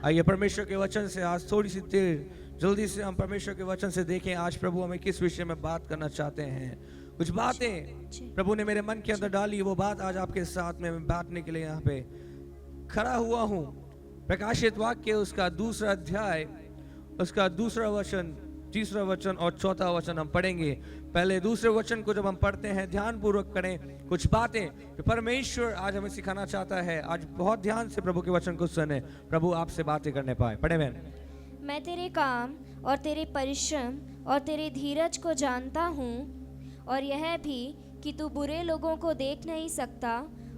आइए परमेश्वर के वचन से आज थोड़ी सी देर जल्दी से हम परमेश्वर के वचन से देखें आज प्रभु हमें किस विषय में बात करना चाहते हैं। कुछ बातें प्रभु ने मेरे मन के अंदर डाली, वो बात आज आपके साथ में मैं बांटने के लिए यहाँ पे खड़ा हुआ हूँ। प्रकाशित वाक्य उसका 2 अध्याय, उसका 2 वचन, 3 वचन और 4 वचन हम पढ़ेंगे। पहले 2 वचन को जब हम पढ़ते हैं ध्यान पूर्वक करें। कुछ बातें जो परमेश्वर आज हमें सिखाना चाहता है, आज बहुत ध्यान से प्रभु के वचन को सुने, प्रभु आपसे बातें करने पाए। पढ़े बहन। मैं तेरे काम और तेरे परिश्रम और तेरे धीरज को जानता हूँ, और यह भी कि तू बुरे लोगों को देख नहीं सकता,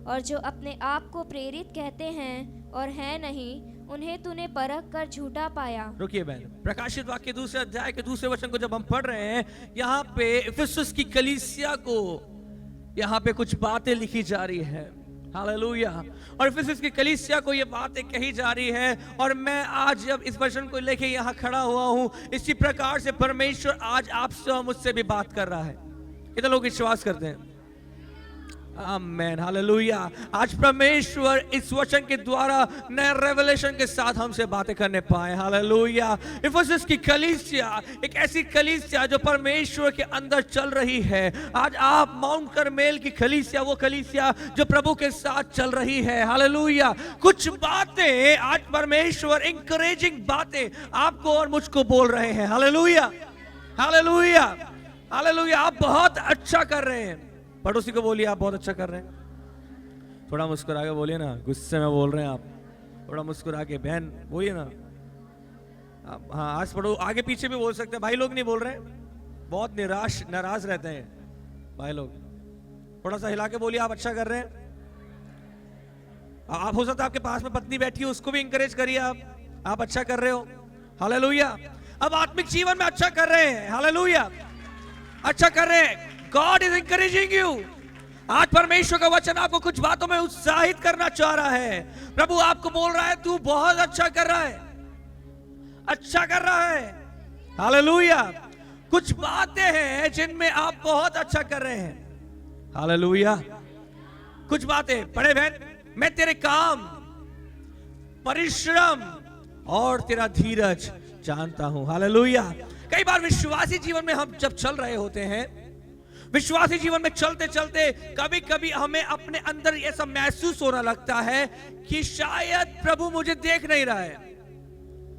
और जो अपने आप को प्रेरित कहते हैं और है नहीं, उन्हें तूने परख कर झूठा पाया। रुकिए बहन, प्रकाशित वाक्य 2 अध्याय के 2 वचन को जब हम पढ़ रहे हैं, यहाँ पे इफिसुस की कलीसिया को यहाँ पे कुछ बातें लिखी जा रही है। हालेलुया। और इफिसुस की कलीसिया को ये बातें कही जा रही है, और मैं आज जब इस वचन को लेके यहाँ खड़ा हुआ हूँ, इसी प्रकार से परमेश्वर आज आपसे और मुझसे भी बात कर रहा है। कितने लोग विश्वास करते हैं? आमेन, हालेलुया। आज परमेश्वर इस वचन के द्वारा नए रेवलेशन के साथ हमसे बातें करने पाए। हालेलुया। इफिसुस की कलीसिया एक ऐसी कलीसिया जो परमेश्वर के अंदर चल रही है। आज आप माउंट करमेल की कलीसिया, वो कलीसिया जो प्रभु के साथ चल रही है। हालेलुया। कुछ बातें आज परमेश्वर इंकरेजिंग बातें आपको और मुझको बोल रहे हैं। Hallelujah, hallelujah, hallelujah. आप बहुत अच्छा कर रहे हैं। पड़ोसी को बोलिए आप बहुत अच्छा कर रहे हैं। थोड़ा मुस्कुरा के बोलिए ना, गुस्से में बोल रहे हैं आप, थोड़ा मुस्कुरा के। बहन बोलिए ना आप, हाँ आज पढ़ो, आगे पीछे भी बोल सकते हैं। भाई लोग नहीं बोल रहे हैं, बहुत नाराज रहते हैं भाई लोग। थोड़ा सा हिला के बोलिए आप अच्छा कर रहे हैं। आप हो सकता है आपके पास में पत्नी बैठी हो, उसको भी इंकरेज करिए आप अच्छा कर रहे हो। हालेलुया। अब आत्मिक जीवन में अच्छा कर रहे हैं। हालेलुया, अच्छा कर रहे हैं। God is encouraging you। आज परमेश्वर का वचन आपको कुछ बातों में उत्साहित करना चाह रहा है। प्रभु आपको बोल रहा है तू बहुत अच्छा कर रहा है, अच्छा कर रहा है। हालेलुया। कुछ बातें हैं जिनमें आप बहुत अच्छा कर रहे हैं। हालेलुया। कुछ बातें पढ़े बहन। मैं तेरे काम, परिश्रम और तेरा धीरज जानता हूं। हालेलुया। कई बार विश्वासी जीवन में हम जब चल रहे होते हैं, विश्वासी जीवन में चलते चलते कभी कभी हमें अपने अंदर ऐसा महसूस होने लगता है कि शायद प्रभु मुझे देख नहीं रहा है।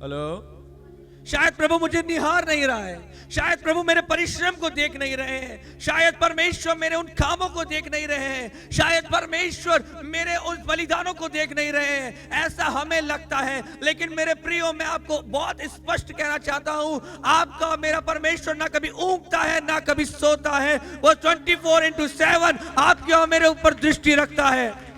हेलो, शायद प्रभु मुझे निहार नहीं रहा है, शायद प्रभु मेरे परिश्रम को देख नहीं रहे हैं, शायद परमेश्वर मेरे उन कामों को देख नहीं रहे हैं, शायद परमेश्वर मेरे उस बलिदानों को देख नहीं रहे हैं। ऐसा हमें लगता है। लेकिन मेरे प्रियो, मैं आपको बहुत स्पष्ट कहना चाहता हूं, आपका मेरा परमेश्वर ना कभी ऊँगता है ना कभी सोता है। वो 24/7 आपके और मेरे ऊपर दृष्टि रखता है।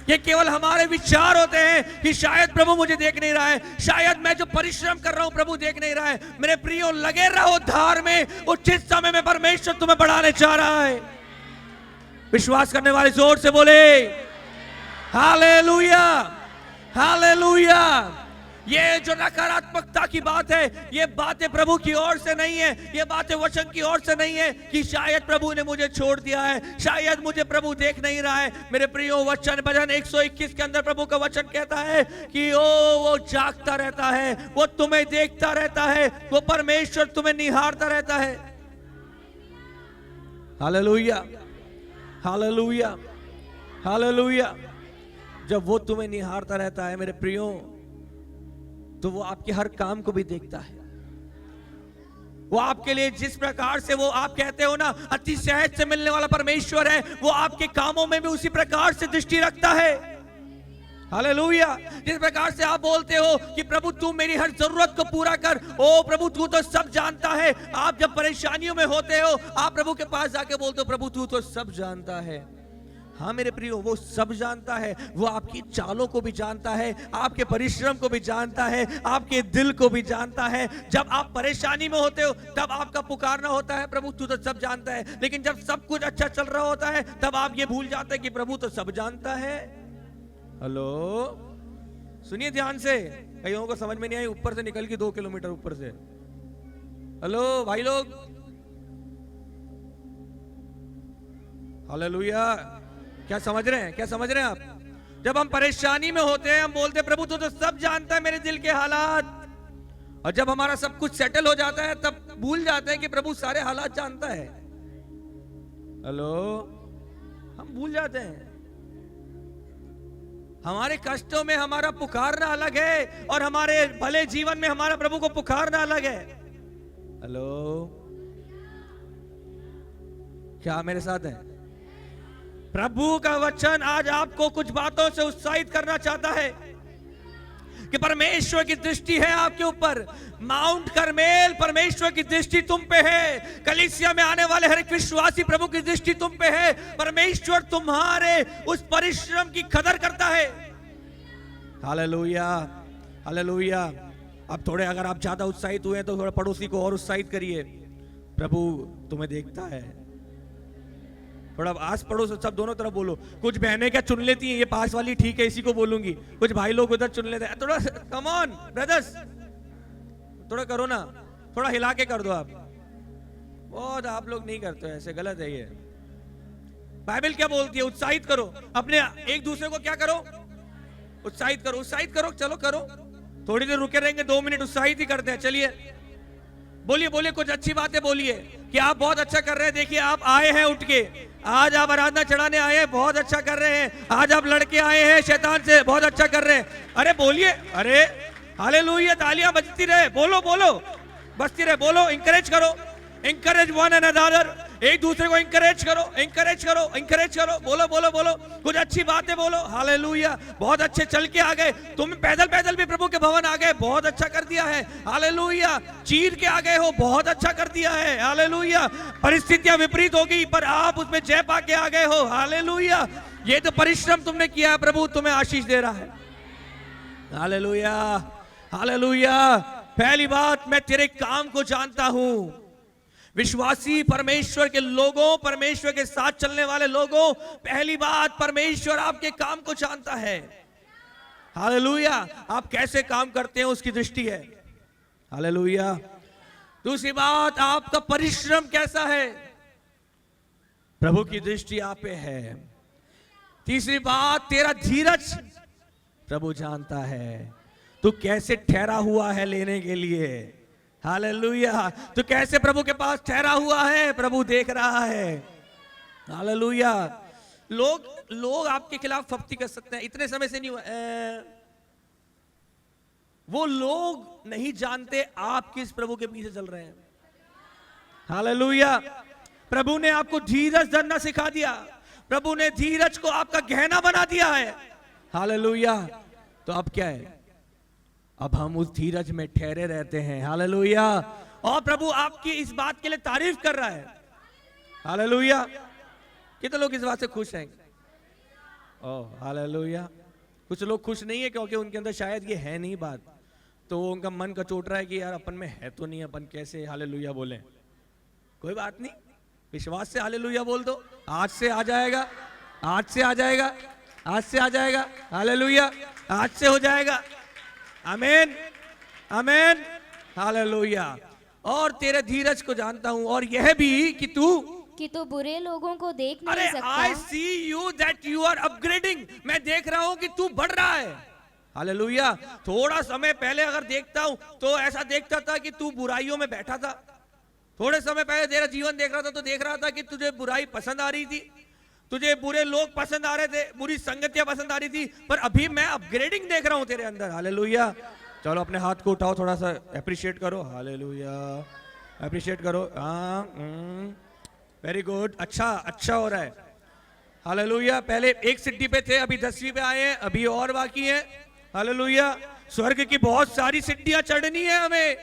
ये केवल हमारे विचार होते हैं कि शायद प्रभु मुझे देख नहीं रहा है, शायद मैं जो परिश्रम कर रहा हूं प्रभु देख नहीं रहा है। मेरे प्रियो, लगे रहो धार में, उचित समय में परमेश्वर तुम्हें बढ़ाने चाह रहा है। विश्वास करने वाले जोर से बोले हालेलुया, हालेलुया। ये जो नकारात्मकता की बात है, ये बातें प्रभु की ओर से नहीं है, ये बातें वचन की ओर से नहीं है कि शायद प्रभु ने मुझे छोड़ दिया है, शायद मुझे प्रभु देख नहीं रहा है। मेरे प्रियो, वचन भजन 121 के अंदर प्रभु का वचन कहता है कि वो जागता रहता है, वो तुम्हें देखता रहता है, वो परमेश्वर तुम्हें निहारता रहता है। Hallelujah, hallelujah, hallelujah. जब वो तुम्हें निहारता रहता है मेरे प्रियो, तो वो आपके हर काम को भी देखता है। वो आपके लिए जिस प्रकार से वो आप कहते हो ना अति सहज से मिलने वाला परमेश्वर है, वो आपके कामों में भी उसी प्रकार से दृष्टि रखता है। हालेलुया। जिस प्रकार से आप बोलते हो कि प्रभु तू मेरी हर जरूरत को पूरा कर, ओ प्रभु तू तो सब जानता है। आप जब परेशानियों में होते हो, आप प्रभु के पास जाके बोलते हो प्रभु तू तो सब जानता है। हाँ मेरे प्रियो, वो सब जानता है। वो आपकी चालों को भी जानता है, आपके परिश्रम को भी जानता है, आपके दिल को भी जानता है। जब आप परेशानी में होते हो तब आपका पुकारना होता है प्रभु तू तो सब जानता है। लेकिन जब सब कुछ अच्छा चल रहा होता है तब आप ये भूल जाते हैं कि प्रभु तो सब जानता है। हेलो, सुनिए ध्यान से। कईयों को समझ में नहीं आई, ऊपर से निकल के 2 किलोमीटर ऊपर से। हेलो भाई लोग, हालेलुया। क्या समझ रहे हैं? क्या समझ रहे हैं आप? जब हम परेशानी में होते हैं हम बोलते हैं प्रभु तू तो सब जानता है मेरे दिल के हालात, और जब हमारा सब कुछ सेटल हो जाता है तब भूल जाते हैं कि प्रभु सारे हालात जानता है। हेलो, हम भूल जाते हैं। हमारे कष्टों में हमारा पुकारना अलग है और हमारे भले जीवन में हमारा प्रभु को पुकारना अलग है। हेलो, क्या मेरे साथ है? प्रभु का वचन आज आपको कुछ बातों से उत्साहित करना चाहता है कि परमेश्वर की दृष्टि है आपके ऊपर। माउंट करमेल, परमेश्वर की दृष्टि तुम पे है। कलीसिया में आने वाले हर एक विश्वासी, प्रभु की दृष्टि तुम पे है। परमेश्वर तुम्हारे उस परिश्रम की कदर करता है। Hallelujah, hallelujah. अब थोड़े अगर आप ज्यादा उत्साहित हुए तो थोड़ा पड़ोसी को और उत्साहित करिए, प्रभु तुम्हें देखता है। थोड़ा आस पड़ोस सब दोनों तरफ बोलो। कुछ बहनें क्या चुन लेती हैं, ये पास वाली ठीक है इसी को बोलूंगी, कुछ भाई लोग उधर चुन लेते हैं। थोड़ा कम ऑन ब्रदर्स, थोड़ा करो ना, थोड़ा हिला के कर दो। आप बहुत आप लोग नहीं करते, ऐसे गलत है ये। बाइबल क्या बोलती है? उत्साहित करो अपने एक दूसरे को, क्या करो? उत्साहित करो, उत्साहित करो। चलो करो, थोड़ी देर रुके रहेंगे, 2 मिनट उत्साहित ही करते हैं। चलिए बोलिए, बोलिए, कुछ अच्छी बातें बोलिए कि आप बहुत अच्छा कर रहे हैं। देखिए आप आए हैं उठ के, आज आप आराधना चढ़ाने आए हैं, बहुत अच्छा कर रहे हैं। आज आप लड़के आए हैं शैतान से, बहुत अच्छा कर रहे हैं। अरे बोलिए, अरे हालेलुया, तालियां बजती रहे, बोलो बोलो, बजती रहे, बोलो। इंकरेज करो, इंकरेज वन एंड अनदर, एक दूसरे को इंकरेज करो, इंकरेज करो, इंकरेज करो। बोलो बोलो बोलो, कुछ अच्छी बातें बोलो। हालेलुया, बहुत अच्छे चल के आ गए तुम, पैदल पैदल भी प्रभु के भवन आ गए, बहुत अच्छा कर दिया है। हालेलुया, चीर के आ गए हो, बहुत अच्छा कर दिया है। हालेलुया, परिस्थितियां विपरीत होगी पर आप उसमें जय पा के आ गए हो। हालेलुया, ये तो परिश्रम तुमने किया है, प्रभु तुम्हें आशीष दे रहा है। Hallelujah, hallelujah. पहली बात, मैं तेरे काम को जानता हूं। विश्वासी परमेश्वर के लोगों, परमेश्वर के साथ चलने वाले लोगों, पहली बात परमेश्वर आपके काम को जानता है। हालेलुया, आप कैसे काम करते हैं उसकी दृष्टि है। हालेलुया। दूसरी बात, आपका परिश्रम कैसा है, प्रभु की दृष्टि आप पे है। तीसरी बात, तेरा धीरज प्रभु जानता है। तू कैसे ठहरा हुआ है लेने के लिए। हालेलुया, तो कैसे प्रभु के पास ठहरा हुआ है, प्रभु देख रहा है। हालेलुया। लोग आपके खिलाफ फप्ती कर सकते हैं, इतने समय से नहीं हुआ। वो लोग नहीं जानते आप किस प्रभु के पीछे चल रहे हैं। हालेलुया। प्रभु ने आपको धीरज धरना सिखा दिया, प्रभु ने धीरज को आपका गहना बना दिया है। हालेलुया। तो अब क्या है, अब हम उस धीरज में ठहरे रहते हैं। हालेलुया। और प्रभु आपकी इस बात के लिए तारीफ कर रहा है। हालेलुया। कितने लोग इस बात से खुश हैं? Oh hallelujah. कुछ लोग खुश नहीं है क्योंकि उनके अंदर शायद ये है नहीं बात, तो उनका मन कचोट रहा है कि यार अपन में है तो नहीं, अपन कैसे हालेलुया बोले। कोई बात नहीं, विश्वास से हालेलुया बोल दो, आज से आ जाएगा, आज से आ जाएगा, आज से आ जाएगा। हालेलुया, आज से हो जाएगा। आमीन, आमीन, हालेलुया। और तेरे धीरज को जानता हूं, और यह भी कि तू बुरे लोगों को देख नहीं सकता। I see you that you are upgrading. मैं देख रहा हूं कि तू बढ़ रहा है। हालेलुया। थोड़ा समय पहले अगर देखता हूं तो ऐसा देखता था कि तू बुराइयों में बैठा था। थोड़े समय पहले तेरा जीवन देख रहा था तो देख रहा था कि तुझे बुराई पसंद आ रही थी, तुझे बुरे लोग पसंद आ रहे थे, बुरी संगतियां पसंद आ रही थी। पर अभी मैं अपग्रेडिंग देख रहा हूं तेरे अंदर। हालेलुया। चलो अपने हाथ को उठाओ, थोड़ा सा अप्रिशिएट करो। हालेलुया, अप्रिशिएट करो। हाँ, वेरी गुड, अच्छा अच्छा हो रहा है। हालेलुया। पहले 1 सीढ़ी पे थे, अभी 10वीं पे आए हैं, अभी और बाकी है। हालेलुया। स्वर्ग की बहुत सारी सीढ़ियां चढ़नी है हमें।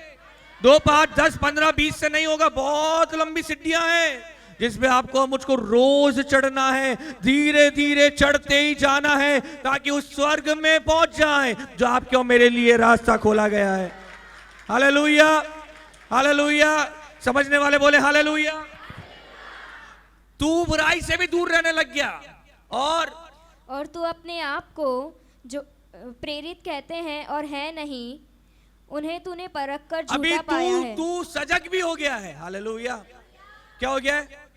2, 5, 10, 15, 20 से नहीं होगा, बहुत लंबी सीढ़ियां हैं जिसमें आपको मुझको रोज चढ़ना है। धीरे धीरे चढ़ते ही जाना है ताकि उस स्वर्ग में पहुंच जाएं जो आपके और मेरे लिए रास्ता खोला गया है। Hallelujah, hallelujah. समझने वाले बोले हालेलुया। तू बुराई से भी दूर रहने लग गया, और तू अपने आप को जो प्रेरित कहते हैं और है नहीं, उन्हें तूने परख कर झूठा पाया है। तू सजग भी हो गया है। हालेलुया। क्या हो गया है?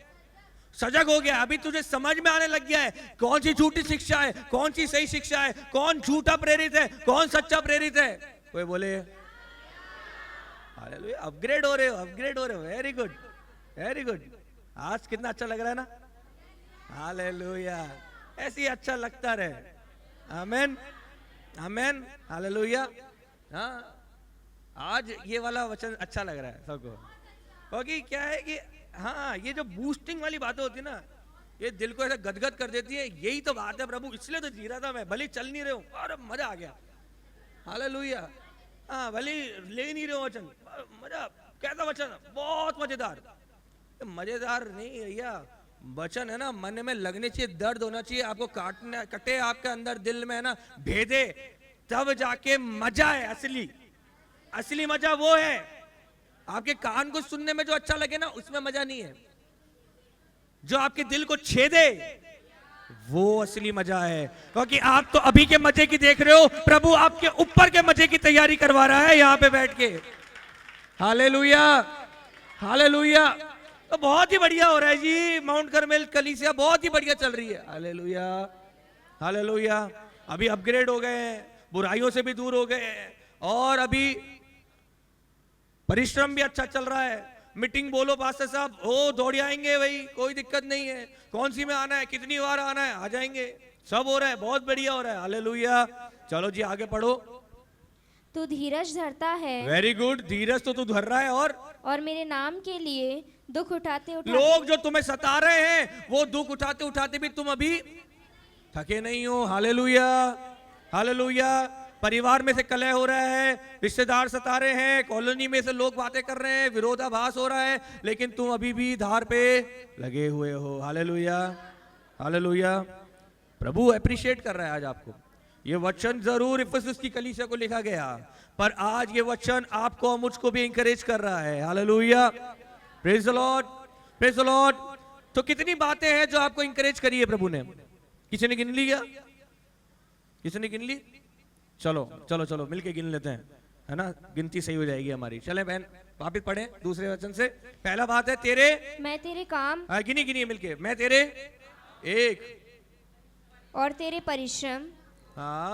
सजग हो गया, अभी तुझे समझ में आने लग गया है कौन सी झूठी शिक्षा है, कौन सी सही शिक्षा है, कौन झूठा प्रेरित है, कौन सच्चा प्रेरित है। कोई बोले हालेलुया, अपग्रेड हो रहे हो, अपग्रेड हो रहे हो, वेरी गुड वेरी गुड। आज कितना अच्छा लग रहा है ना, हालेलुया, ऐसे ही अच्छा लगता रहे। आमेन आमेन हालेलुया। हाँ, आज ये वाला वचन अच्छा लग रहा है सबको, क्योंकि क्या है कि हाँ, ये जो बूस्टिंग वाली बातें होती है ना, ये दिल को ऐसा गदगद कर देती है। यही तो बात है प्रभु, इसलिए तो जी रहा था मैं, भले चल नहीं रहे हूँ और मजा आ गया। हालेलुया। हाँ, भले ले नहीं रहे हो वचन, मजा। कैसा वचन, बहुत मजेदार। मजेदार नहीं भैया, वचन है ना मन में लगने चाहिए, दर्द होना चाहिए, आपको काटना कटे आपके अंदर दिल में है ना, भेदे, तब जाके मजा है। असली असली मजा वो है, आपके कान को सुनने में जो अच्छा लगे ना, उसमें मजा नहीं है। जो आपके दिल को छेदे वो असली मजा है। क्योंकि आप तो अभी के मजे की देख रहे हो, प्रभु आपके ऊपर के मजे की तैयारी करवा रहा है यहां पे बैठ के। Hallelujah hallelujah. तो बहुत ही बढ़िया हो रहा है जी, माउंट कर्मेल कलीसिया बहुत ही बढ़िया चल रही है। Hallelujah hallelujah. अभी अपग्रेड हो गए हैं, बुराइयों से भी दूर हो गए हैं, और अभी परिश्रम भी अच्छा चल रहा है। मीटिंग बोलो पास्टर साहब, ओ दौड़ आएंगे भाई, कोई दिक्कत नहीं है। कौन सी में आना है, कितनी बार आना है, आ जाएंगे। सब हो रहा है, बहुत बढ़िया हो रहा है। हालेलुया। चलो जी आगे पढ़ो। तू धीरज धरता है, वेरी गुड, धीरज तो तू धर रहा है, और मेरे नाम के लिए दुख उठाते उठाते लोग जो तुम्हें सता रहे हैं वो दुख उठाते उठाते भी तुम अभी थके नहीं हो। Hallelujah hallelujah. परिवार में से कलह हो रहा है, रिश्तेदार सता रहे हैं, कॉलोनी में से लोग बातें कर रहे हैं, विरोधाभास हो रहा है, लेकिन तुम अभी भी धार पे लगे हुए हो। Hallelujah hallelujah. प्रभु अप्रिशिएट कर रहा है आज आपको। ये वचन जरूर इफिसुस की कलीसिया को लिखा गया, पर आज ये वचन आपको और मुझको भी इंकरेज कर रहा है। Hallelujah, praise the Lord, praise the Lord. तो कितनी बातें हैं जो आपको इंकरेज करी है प्रभु ने? किसी ने गिन लिया? किसी ने गिन ली? चलो चलो चलो मिलके गिन लेते हैं, है ना, गिनती सही हो जाएगी हमारी। चले बहन वापिस पढ़े दूसरे वचन से। पहला बात है तेरे, मैं तेरे काम गिनी गिनी मिलके, मैं तेरे एक और तेरे परिश्रम हाँ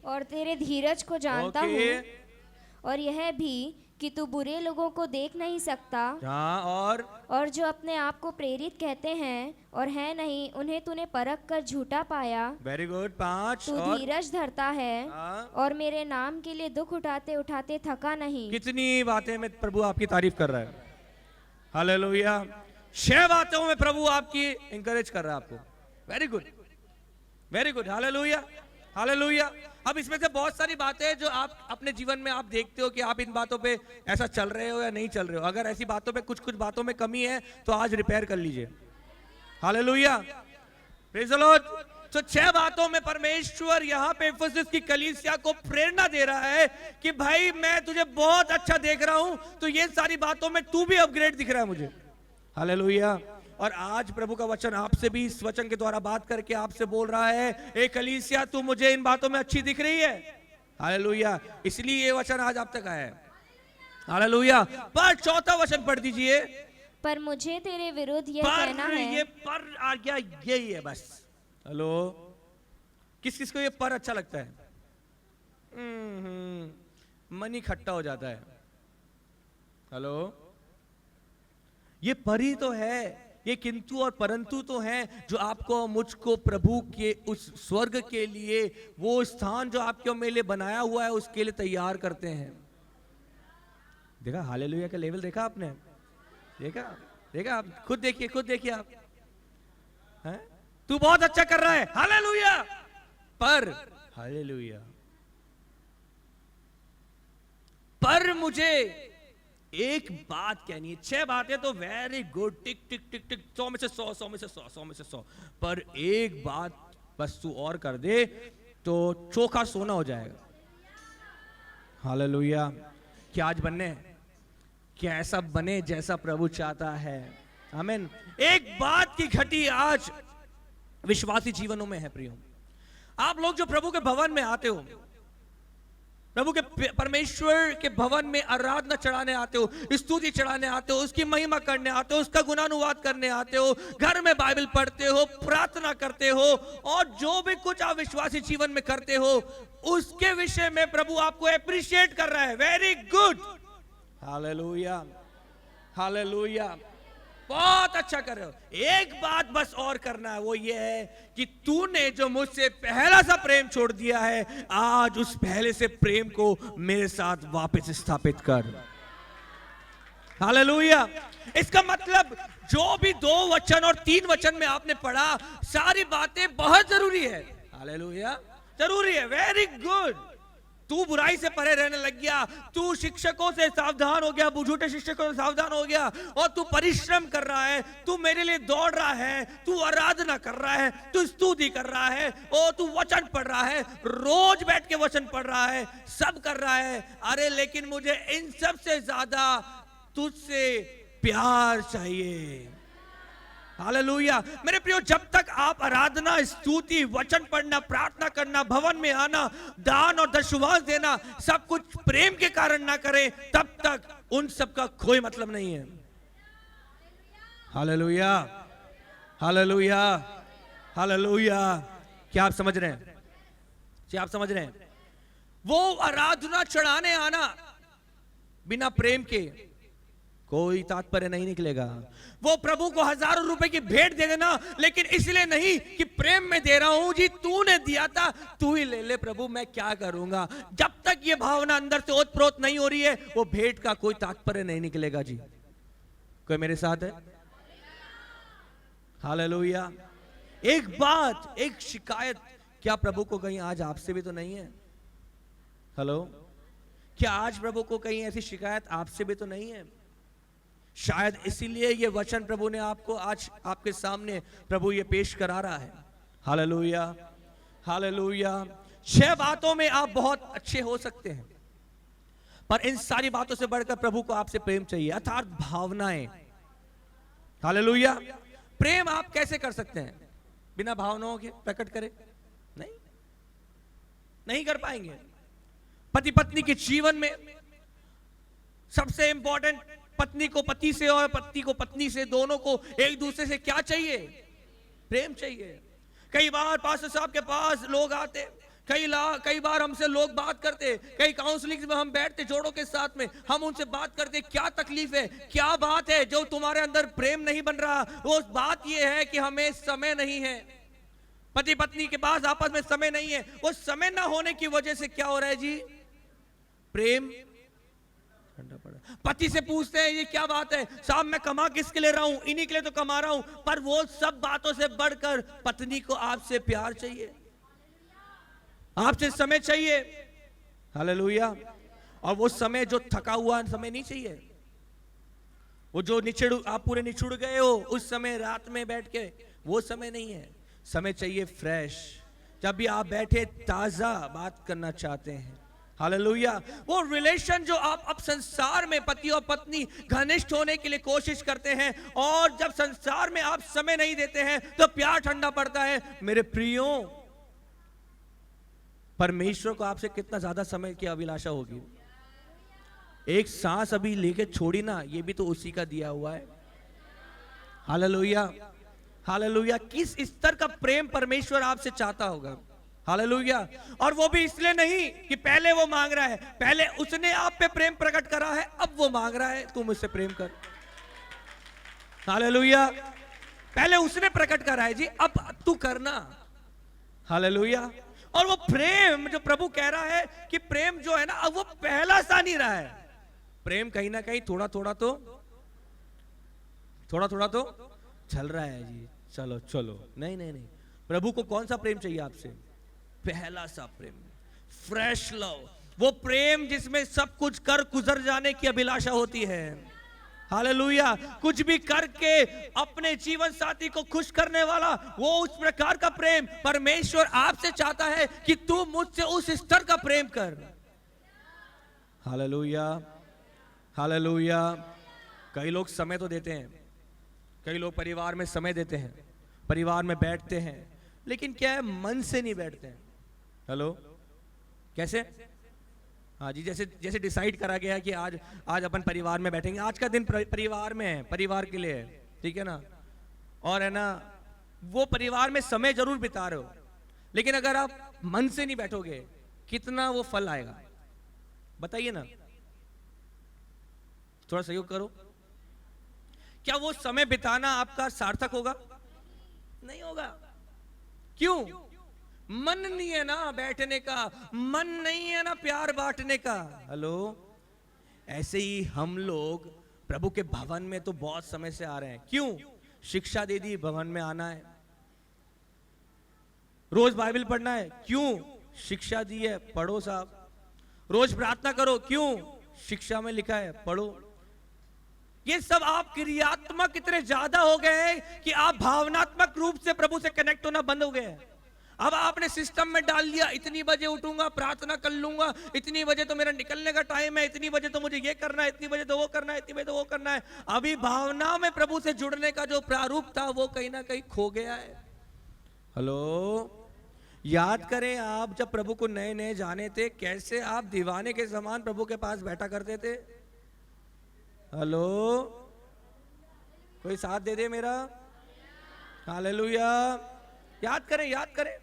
और तेरे धीरज को जानता ओके हूँ, और यह भी कि तू बुरे लोगों को देख नहीं सकता, हाँ और जो अपने आप को प्रेरित कहते हैं और है नहीं, उन्हें तूने परख कर झूठा पाया। Very good. 5 तू और धीरज धरता है हाँ। और मेरे नाम के लिए दुख उठाते उठाते थका नहीं। कितनी बातें में प्रभु आपकी तारीफ कर रहा है। हालेलुया। 6 बातों में प्रभु आपकी इंकरेज कर रहा है आपको। Very good very good. Hallelujah hallelujah. अब इसमें से बहुत सारी बातें हैं जो आप अपने जीवन में आप देखते हो कि आप इन बातों पे ऐसा चल रहे हो या नहीं चल रहे हो। अगर ऐसी बातों पे कुछ कुछ बातों में कमी है तो आज रिपेयर कर लीजिए। Hallelujah, praise the Lord. तो 6 बातों में परमेश्वर यहाँ पे इफिसुस की कलीसिया को प्रेरणा दे रहा है कि भाई मैं तुझे बहुत अच्छा देख रहा हूं, तो ये सारी बातों में तू भी अपग्रेड दिख रहा है मुझे। हालेलुया। और आज प्रभु का वचन आपसे भी इस वचन के द्वारा बात करके आपसे बोल रहा है, ए कलीसिया तू मुझे इन बातों में अच्छी दिख रही है। हालेलुया। इसलिए ये वचन आज आप तक आया है। हालेलुया। पर 4था वचन पढ़ दीजिए। पर मुझे तेरे विरुद्ध यह पर कहना है। ये पर आ गया, यही है बस। हेलो, किस किस को ये पर अच्छा लगता है? मन ही खट्टा हो जाता है। हेलो, ये पर ही तो है, ये किंतु और परंतु तो हैं जो आपको मुझको प्रभु के उस स्वर्ग के लिए, वो स्थान जो आपके मेरे लिए बनाया हुआ है, उसके लिए तैयार करते हैं। देखा हालेलुया का लेवल देखा आपने? देखा देखा आप खुद देखिए, खुद देखिए आप हैं? तू बहुत अच्छा कर रहा है। हालेलुया। पर हालेलुया, पर मुझे एक बात कहनी है। 6 बातें तो वेरी गुड, टिक टिक टिक टिक, 100 में से 100, 100 में से 100, 100 में से 100, पर एक बात बस तू और कर दे तो चोखा सोना हो जाएगा। हालेलुया। क्या आज बनने हैं? क्या ऐसा बने जैसा प्रभु चाहता है? आमीन। एक बात की घटी आज विश्वासी जीवनों में है प्रियो। आप लोग जो प्रभु के भवन में आते हो, प्रभु के परमेश्वर के भवन में आराधना चढ़ाने आते हो, स्तुति चढ़ाने आते हो, उसकी महिमा करने आते हो, उसका गुणानुवाद करने आते हो, घर में बाइबल पढ़ते हो, प्रार्थना करते हो, और जो भी कुछ आप विश्वासी जीवन में करते हो उसके विषय में प्रभु आपको अप्रिशिएट कर रहा है। वेरी गुड, हालेलुया, हालेलुया, बहुत अच्छा कर रहे हो। एक बात बस और करना है, वो ये है कि तूने जो मुझसे पहला सा प्रेम छोड़ दिया है, आज उस पहले से प्रेम को मेरे साथ वापस स्थापित कर। हालेलुया। इसका मतलब जो भी 2 वचन और 3 वचन में आपने पढ़ा, सारी बातें बहुत जरूरी है। हालेलुया, जरूरी है। Very good. तू बुराई से परे रहने लग गया, तू शिक्षकों से सावधान हो गया, झूठे शिक्षकों से सावधान हो गया, और तू परिश्रम कर रहा है, तू मेरे लिए दौड़ रहा है, तू आराधना कर रहा है, तू स्तुति कर रहा है, और तू वचन पढ़ रहा है, रोज बैठ के वचन पढ़ रहा है, सब कर रहा है। अरे लेकिन मुझे इन सब से ज्यादा तुझसे प्यार चाहिए। हालेलुया। मेरे प्रियो, जब तक आप आराधना, स्तुति, वचन पढ़ना, प्रार्थना करना, भवन में आना, दान और दशवांश देना सब कुछ प्रेम के कारण ना करें, तब तक उन सब का कोई मतलब नहीं है। Hallelujah, hallelujah, hallelujah. क्या आप समझ रहे हैं? क्या आप समझ रहे हैं? वो आराधना चढ़ाने आना बिना प्रेम के कोई तात्पर्य नहीं निकलेगा। वो प्रभु को हजारों रुपए की भेंट दे देना, लेकिन इसलिए नहीं कि प्रेम में दे रहा हूं जी, तूने दिया था, तू ही ले ले प्रभु, मैं क्या करूंगा। जब तक ये भावना अंदर से ओतप्रोत नहीं हो रही है, वो भेंट का कोई तात्पर्य नहीं निकलेगा जी। कोई मेरे साथ है? हालेलुया। एक बात, एक शिकायत, क्या प्रभु को कहीं आज आपसे भी तो नहीं है? हेलो, क्या आज प्रभु को कहीं ऐसी शिकायत आपसे भी तो नहीं है? शायद इसीलिए ये वचन प्रभु ने आपको आज आपके सामने प्रभु ये पेश करा रहा है। Hallelujah, hallelujah. 6 बातों में आप बहुत अच्छे हो सकते हैं, पर इन सारी बातों से बढ़कर प्रभु को आपसे प्रेम चाहिए, अर्थात भावनाएं। हालेलुया। प्रेम आप कैसे कर सकते हैं बिना भावनाओं के प्रकट करे? नहीं, नहीं कर पाएंगे। पति पत्नी के जीवन में सबसे इंपॉर्टेंट, पत्नी को पति से और पति को पत्नी से, दोनों को एक दूसरे से क्या चाहिए? प्रेम चाहिए। कई बार पास्टर साहब के पास लोग आते, कई बार हमसे लोग बात करते, कई काउंसलिंग में हम बैठते जोड़ों के साथ में, हम उनसे बात करते, क्या तकलीफ है, क्या बात है जो तुम्हारे अंदर प्रेम नहीं बन रहा? वो बात ये है कि हमें समय नहीं है। पति पत्नी के पास आपस में समय नहीं है। वो समय ना होने की वजह से क्या हो रहा है जी? प्रेम ठंडा पड़ा। पति से पूछते हैं ये क्या बात है? साहब मैं कमा किसके ले रहा हूं? इन्हीं के लिए तो कमा रहा हूं। पर वो सब बातों से बढ़कर पत्नी को आपसे प्यार चाहिए, आपसे समय चाहिए। हालेलुया। और वो समय जो थका हुआ समय नहीं चाहिए, वो जो आप पूरे निचुड़ गए हो उस समय रात में बैठ के, वो समय नहीं है। समय चाहिए फ्रेश, जब भी आप बैठे ताजा बात करना चाहते हैं। हालेलुया। वो रिलेशन जो आप अब संसार में पति और पत्नी घनिष्ठ होने के लिए कोशिश करते हैं, और जब संसार में आप समय नहीं देते हैं तो प्यार ठंडा पड़ता है। मेरे प्रियो, परमेश्वर को आपसे कितना ज्यादा समय की अभिलाषा होगी। एक सांस अभी लेके छोड़ी ना, ये भी तो उसी का दिया हुआ है। Hallelujah, hallelujah. किस स्तर का प्रेम परमेश्वर आपसे चाहता होगा? हालेलुया। और वो भी इसलिए नहीं कि पहले वो मांग रहा है, पहले उसने आप पे प्रेम प्रकट करा है, अब वो मांग रहा है तू मुझसे प्रेम कर। हालेलुया। पहले उसने प्रकट करा है जी, अब तू करना। हालेलुया। और वो प्रेम जो प्रभु कह रहा है कि प्रेम जो है ना, अब वो पहला सा नहीं रहा है। प्रेम कहीं ना कहीं थोड़ा थोड़ा तो चल रहा है जी। चलो चलो, नहीं नहीं नहीं। प्रभु को कौन सा प्रेम चाहिए आपसे? पहला सा प्रेम, फ्रेश लव। वो प्रेम जिसमें सब कुछ कर गुजर जाने की अभिलाषा होती है। हालेलुया। कुछ भी करके अपने जीवन साथी को खुश करने वाला, वो उस प्रकार का प्रेम परमेश्वर आपसे चाहता है कि तू मुझसे उस स्तर का प्रेम कर। Hallelujah, hallelujah. कई लोग समय तो देते हैं, कई लोग परिवार में समय देते हैं, परिवार में बैठते हैं, लेकिन क्या है, मन से नहीं बैठते हैं। हेलो, कैसे? हाँ जी, जैसे जैसे डिसाइड करा गया कि आज आज अपन परिवार में बैठेंगे, आज का दिन परिवार में है, परिवार के लिए है, ठीक है ना। और है ना, वो परिवार में समय जरूर बिता रहे हो, लेकिन अगर आप मन से नहीं बैठोगे, कितना वो फल आएगा बताइए ना। थोड़ा सहयोग करो। क्या वो समय बिताना आपका सार्थक होगा? नहीं होगा। क्यों? मन नहीं है ना बैठने का, मन नहीं है ना प्यार बांटने का। हेलो, ऐसे ही हम लोग प्रभु के भवन में तो बहुत समय से आ रहे हैं। क्यों? शिक्षा दे दी, भवन में आना है। रोज बाइबल पढ़ना है। क्यों? शिक्षा दी है, पढ़ो साहब। रोज प्रार्थना करो। क्यों? शिक्षा में लिखा है, पढ़ो। ये सब आप क्रियात्मक इतने ज्यादा हो गए हैं कि आप भावनात्मक रूप से प्रभु से कनेक्ट होना बंद हो गए हैं। अब आपने सिस्टम में डाल दिया, इतनी बजे उठूंगा, प्रार्थना कर लूंगा, इतनी बजे तो मेरा निकलने का टाइम है, इतनी बजे तो मुझे ये करना है, इतनी बजे तो वो करना है, इतनी बजे तो वो करना है। अभी भावना में प्रभु से जुड़ने का जो प्रारूप था वो कहीं ना कहीं खो गया है। हेलो, याद करें आप जब प्रभु को नए नए जाने थे, कैसे आप दीवाने के समान प्रभु के पास बैठा करते थे। हेलो, कोई साथ दे दे मेरा। हालेलुया। याद करें, याद करें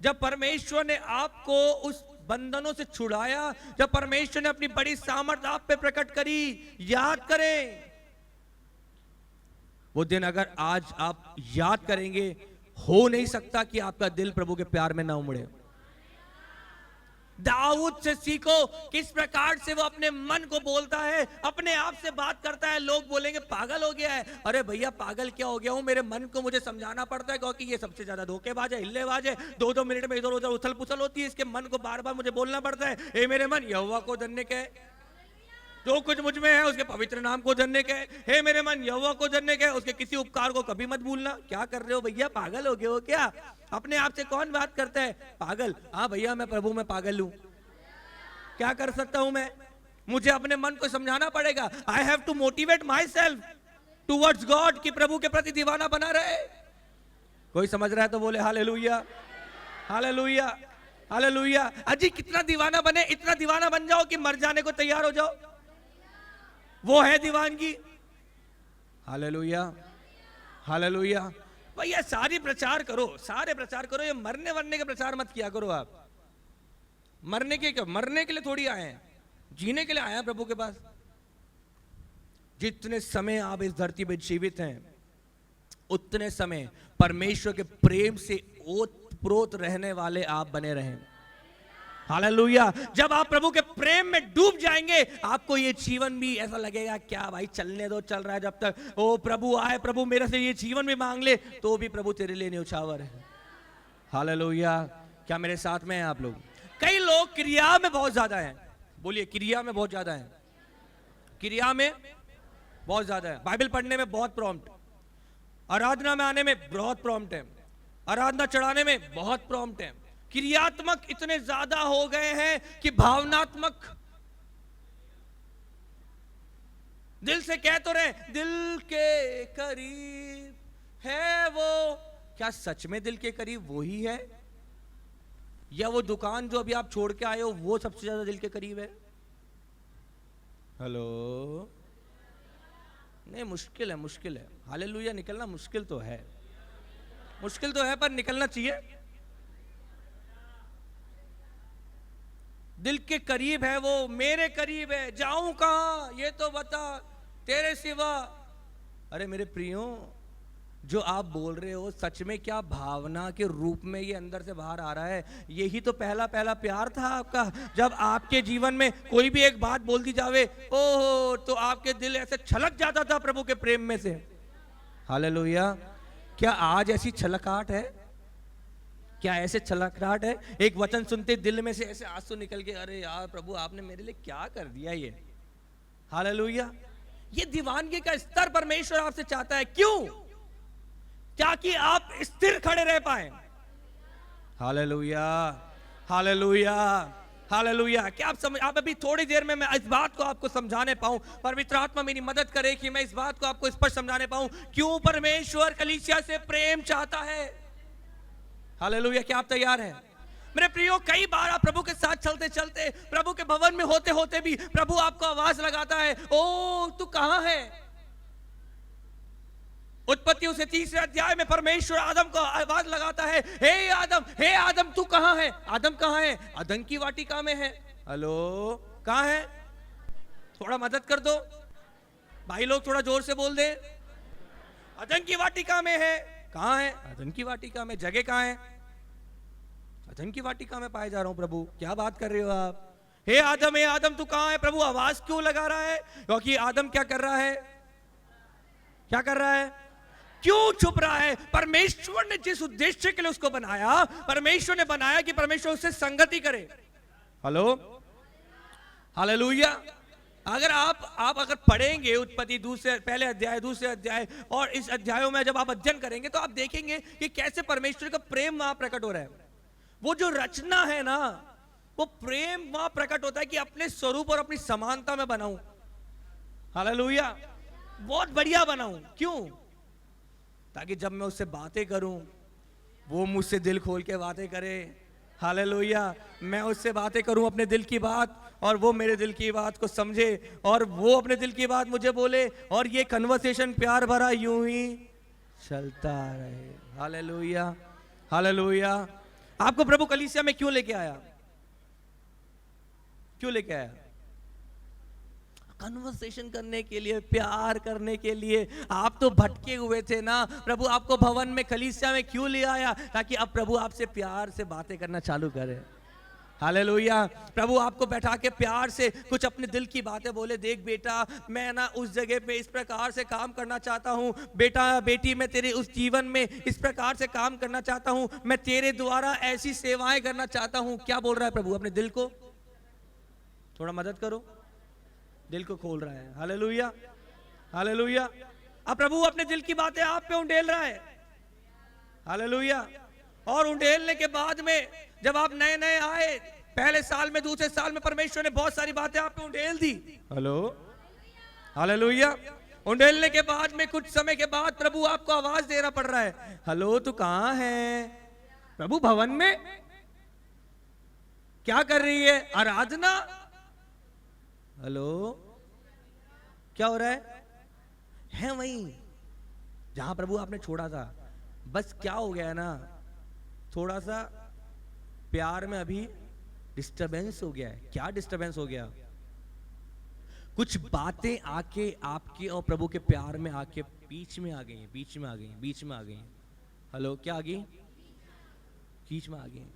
जब परमेश्वर ने आपको उस बंधनों से छुड़ाया, जब परमेश्वर ने अपनी बड़ी सामर्थ आप पे प्रकट करी, याद करें वो दिन। अगर आज आप याद करेंगे, हो नहीं सकता कि आपका दिल प्रभु के प्यार में ना उमड़े। दाऊद से सीखो किस प्रकार से वो अपने मन को बोलता है, अपने आप से बात करता है। लोग बोलेंगे पागल हो गया है। अरे भैया, पागल क्या हो गया हूं? मेरे मन को मुझे समझाना पड़ता है, क्योंकि ये सबसे ज्यादा धोखेबाज है, हिल्लेबाज है। 2-2 मिनट में इधर उधर उथल पुथल होती है। इसके मन को बार बार मुझे बोलना पड़ता है, ए मेरे मन यहोवा को धन्य कहे, जो कुछ मुझ में है उसके पवित्र नाम को धन्य कहे। हे मेरे मन यहोवा को धन्य कहे, उसके किसी उपकार को कभी मत भूलना। क्या कर रहे हो भैया? पागल हो गए हो क्या? अपने आप से कौन बात करता है? पागल। हाँ भैया, मैं प्रभु में पागल हूं। क्या कर सकता हूं मैं? मुझे अपने मन को समझाना पड़ेगा। I have to motivate myself towards God, कि प्रभु के प्रति दीवाना बना रहे। कोई समझ रहा है तो बोले हालेलुया, हालेलुया, हालेलुया। अजी कितना दीवाना बने, इतना दीवाना बन जाओ कि मर जाने को तैयार हो जाओ। वो है दीवानगी। Hallelujah, hallelujah. भैया सारी प्रचार करो, सारे प्रचार करो, ये मरने वरने के प्रचार मत किया करो। आप मरने के, क्या मरने के लिए थोड़ी आए हैं, जीने के लिए आए हैं प्रभु के पास। जितने समय आप इस धरती पे जीवित हैं, उतने समय परमेश्वर के प्रेम से ओतप्रोत रहने वाले आप बने रहें। हालेलुया। जब आप प्रभु के प्रेम में डूब जाएंगे, आपको ये जीवन भी ऐसा लगेगा, क्या भाई चलने दो, चल रहा है जब तक। ओ प्रभु आए, प्रभु मेरे से ये जीवन भी मांग ले, तो भी प्रभु तेरे लिए न्यौछावर है। हालेलुया। क्या मेरे साथ में हैं आप लोग? कई लोग क्रिया में बहुत ज्यादा हैं। बोलिए, क्रिया में बहुत ज्यादा है। क्रिया में बहुत ज्यादा है। बाइबल पढ़ने में बहुत प्रॉम्प्ट, आराधना में आने में बहुत प्रॉम्प्ट है, आराधना चढ़ाने में बहुत प्रॉम्प्ट है। क्रियात्मक इतने ज्यादा हो गए हैं कि भावनात्मक, दिल से कह तो रहे दिल के करीब है वो। क्या सच में दिल के करीब वो ही है, या वो दुकान जो अभी आप छोड़ के आए हो वो सबसे ज्यादा दिल के करीब है? हेलो, नहीं, मुश्किल है, मुश्किल है। हालेलुया। निकलना मुश्किल तो है, मुश्किल तो है, पर निकलना चाहिए। दिल के करीब है वो, मेरे करीब है। जाऊं कहां ये तो बता तेरे सिवा। अरे मेरे प्रियो, जो आप बोल रहे हो सच में क्या भावना के रूप में ये अंदर से बाहर आ रहा है? यही तो पहला पहला प्यार था आपका। जब आपके जीवन में कोई भी एक बात बोल दी जावे, ओहो, तो आपके दिल ऐसे छलक जाता था प्रभु के प्रेम में से। हालेलुया। क्या आज ऐसी छलकाहट है? क्या ऐसे छलकराहट है? एक वचन सुनते दिल में से ऐसे आंसू निकल के, अरे यार प्रभु आपने मेरे लिए क्या कर दिया ये। हालेलुया। ये दीवानगी का स्तर परमेश्वर आपसे चाहता है। क्यों? ताकि आप स्थिर खड़े रह पाए। Hallelujah, hallelujah, hallelujah. क्या आप अभी थोड़ी देर में मैं इस बात को आपको समझाने पाऊं, पवित्र आत्मा मेरी मदद करे कि मैं इस बात को आपको स्पष्ट समझाने पाऊं, क्यों परमेश्वर कलीसिया से प्रेम चाहता है। हालेलुया। क्या आप तैयार हैं? मेरे प्रियो, कई बार आप प्रभु के साथ चलते चलते, प्रभु के भवन में होते होते भी प्रभु आपको आवाज लगाता है, ओ तू कहां है। उत्पत्ति उसे 3 अध्याय में परमेश्वर आदम को आवाज लगाता है, हे आदम तू कहां है। आदम कहां है? अदन की वाटिका में है। हेलो, कहां है? थोड़ा मदद कर दो भाई लोग, थोड़ा जोर से बोल दे। अदन की वाटिका में है। कहां है? अदन की वाटिका में। जगह कहां है? अदन की वाटिका में पाए जा रहा हूं। प्रभु क्या बात कर रहे हो आप? हे आदम तू कहां है। प्रभु आवाज क्यों लगा रहा है? क्योंकि आदम क्या कर रहा है? क्या कर रहा है? क्यों छुप रहा है? परमेश्वर ने जिस उद्देश्य के लिए उसको बनाया, परमेश्वर ने बनाया कि परमेश्वर उससे संगति करे। Hello, hallelujah. अगर आप अगर पढ़ेंगे उत्पत्ति पहले अध्याय, दूसरे अध्याय और इस अध्यायों में जब आप अध्ययन करेंगे तो आप देखेंगे कि कैसे परमेश्वर का प्रेम वहां प्रकट हो रहा है। वो जो रचना है ना, वो प्रेम वहां प्रकट होता है कि अपने स्वरूप और अपनी समानता में बनाऊं। हालेलुया, बहुत बढ़िया बनाऊं। क्यों? ताकि जब मैं उससे बातें करूं, वो मुझसे दिल खोल के बातें करे। हालेलुया, मैं उससे बातें करूं अपने दिल की बात, और वो मेरे दिल की बात को समझे, और वो अपने दिल की बात मुझे बोले, और ये कन्वर्सेशन प्यार भरा यूं ही चलता रहे। Hallelujah, hallelujah. आपको प्रभु कलीसिया में क्यों लेके आया? क्यों लेके आया? कन्वर्सेशन करने के लिए, प्यार करने के लिए। आप तो भटके हुए थे ना, प्रभु आपको भवन में, कलीसिया में क्यों ले आया? ताकि अब प्रभु आपसे प्यार से बातें करना चालू करे। हालेलुया। प्रभु आपको बैठा के प्यार से कुछ अपने दिल की बातें बोले। देख बेटा, मैं ना उस जगह पे इस प्रकार से काम करना चाहता हूँ। बेटा बेटी, मैं तेरे उस जीवन में इस प्रकार से काम करना चाहता हूँ। मैं तेरे द्वारा ऐसी सेवाएं करना चाहता हूँ। क्या बोल रहा है प्रभु? अपने दिल को थोड़ा मदद करो, दिल को खोल रहा है। Hallelujah, hallelujah. अब प्रभु अपने दिल की बातें आप पे उंडेल रहा है। हालेलुया। और उंडेलने के बाद में जब आप नए नए आए, पहले साल में, दूसरे साल में, परमेश्वर ने बहुत सारी बातें आप पे उंडेल दी। Hello, hallelujah. उंडेलने के बाद में कुछ समय के बाद प्रभु आपको आवाज देना पड़ रहा है, हेलो तू कहां है? प्रभु भवन में क्या कर रही है? आराधना। हेलो, क्या हो रहा है वहीं जहां प्रभु आपने छोड़ा था। बस क्या हो गया ना, थोड़ा सा प्यार में अभी डिस्टरबेंस हो गया है। क्या डिस्टरबेंस हो गया? कुछ बातें आके आपके और प्रभु के प्यार में आके बीच में आ गई, बीच में आ गई, बीच में आ गई। हेलो, क्या आ गई? बीच में आ गई।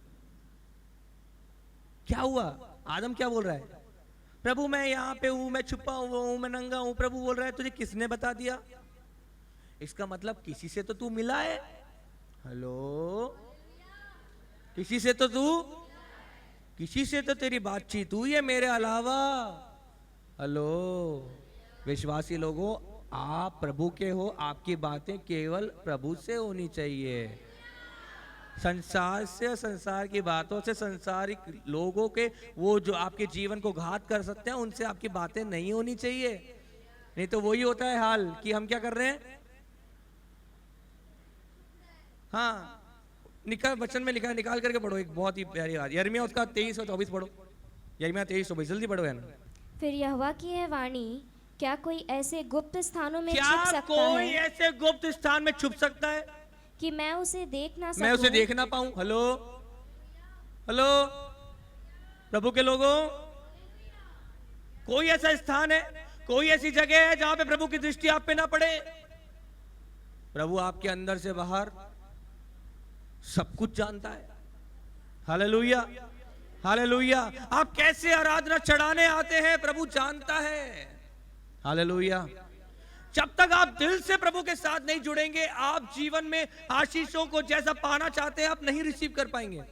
क्या हुआ? आदम क्या बोल रहा है? प्रभु मैं यहाँ पे हूं, मैं छुपा हुआ हूं, मैं नंगा हूं। प्रभु बोल रहा है, तुझे किसने बता दिया? इसका मतलब किसी से तो तू मिला है। हेलो, किसी से तो तू, किसी से तो तेरी बातचीत हुई है मेरे अलावा। हेलो विश्वासी लोगों, आप प्रभु के हो, आपकी बातें केवल प्रभु से होनी चाहिए। संसार से, संसार की बातों से, संसारिक लोगों के, वो जो आपके जीवन को घात कर सकते हैं, उनसे आपकी बातें नहीं होनी चाहिए। नहीं तो वही होता है हाल कि हम क्या कर रहे हैं। हाँ, वचन में लिखा है, निकाल करके पढ़ो। एक बहुत ही प्यारी बात, यिर्मयाह उसका 23 और 24 पढ़ो। यिर्मयाह 23-24 जल्दी पढ़ो है ना। फिर यहोवा की यह वाणी, क्या कोई ऐसे गुप्त स्थानों में क्या छिप सकता कोई है ऐसे गुप्त स्थान में छुप सकता है कि मैं उसे देख ना सकूं? मैं उसे देख ना पाऊं? हेलो, हेलो प्रभु के लोगों, कोई ऐसा स्थान है, कोई ऐसी जगह है जहां पे प्रभु की दृष्टि आप पे ना पड़े? प्रभु आपके अंदर से बाहर सब कुछ जानता है। Hallelujah, hallelujah. आप कैसे आराधना चढ़ाने आते हैं, प्रभु जानता है। हालेलुया। जब तक आप दिल से प्रभु के साथ नहीं जुड़ेंगे, आप जीवन में आशीषों को जैसा पाना चाहते हैं आप नहीं रिसीव कर पाएंगे।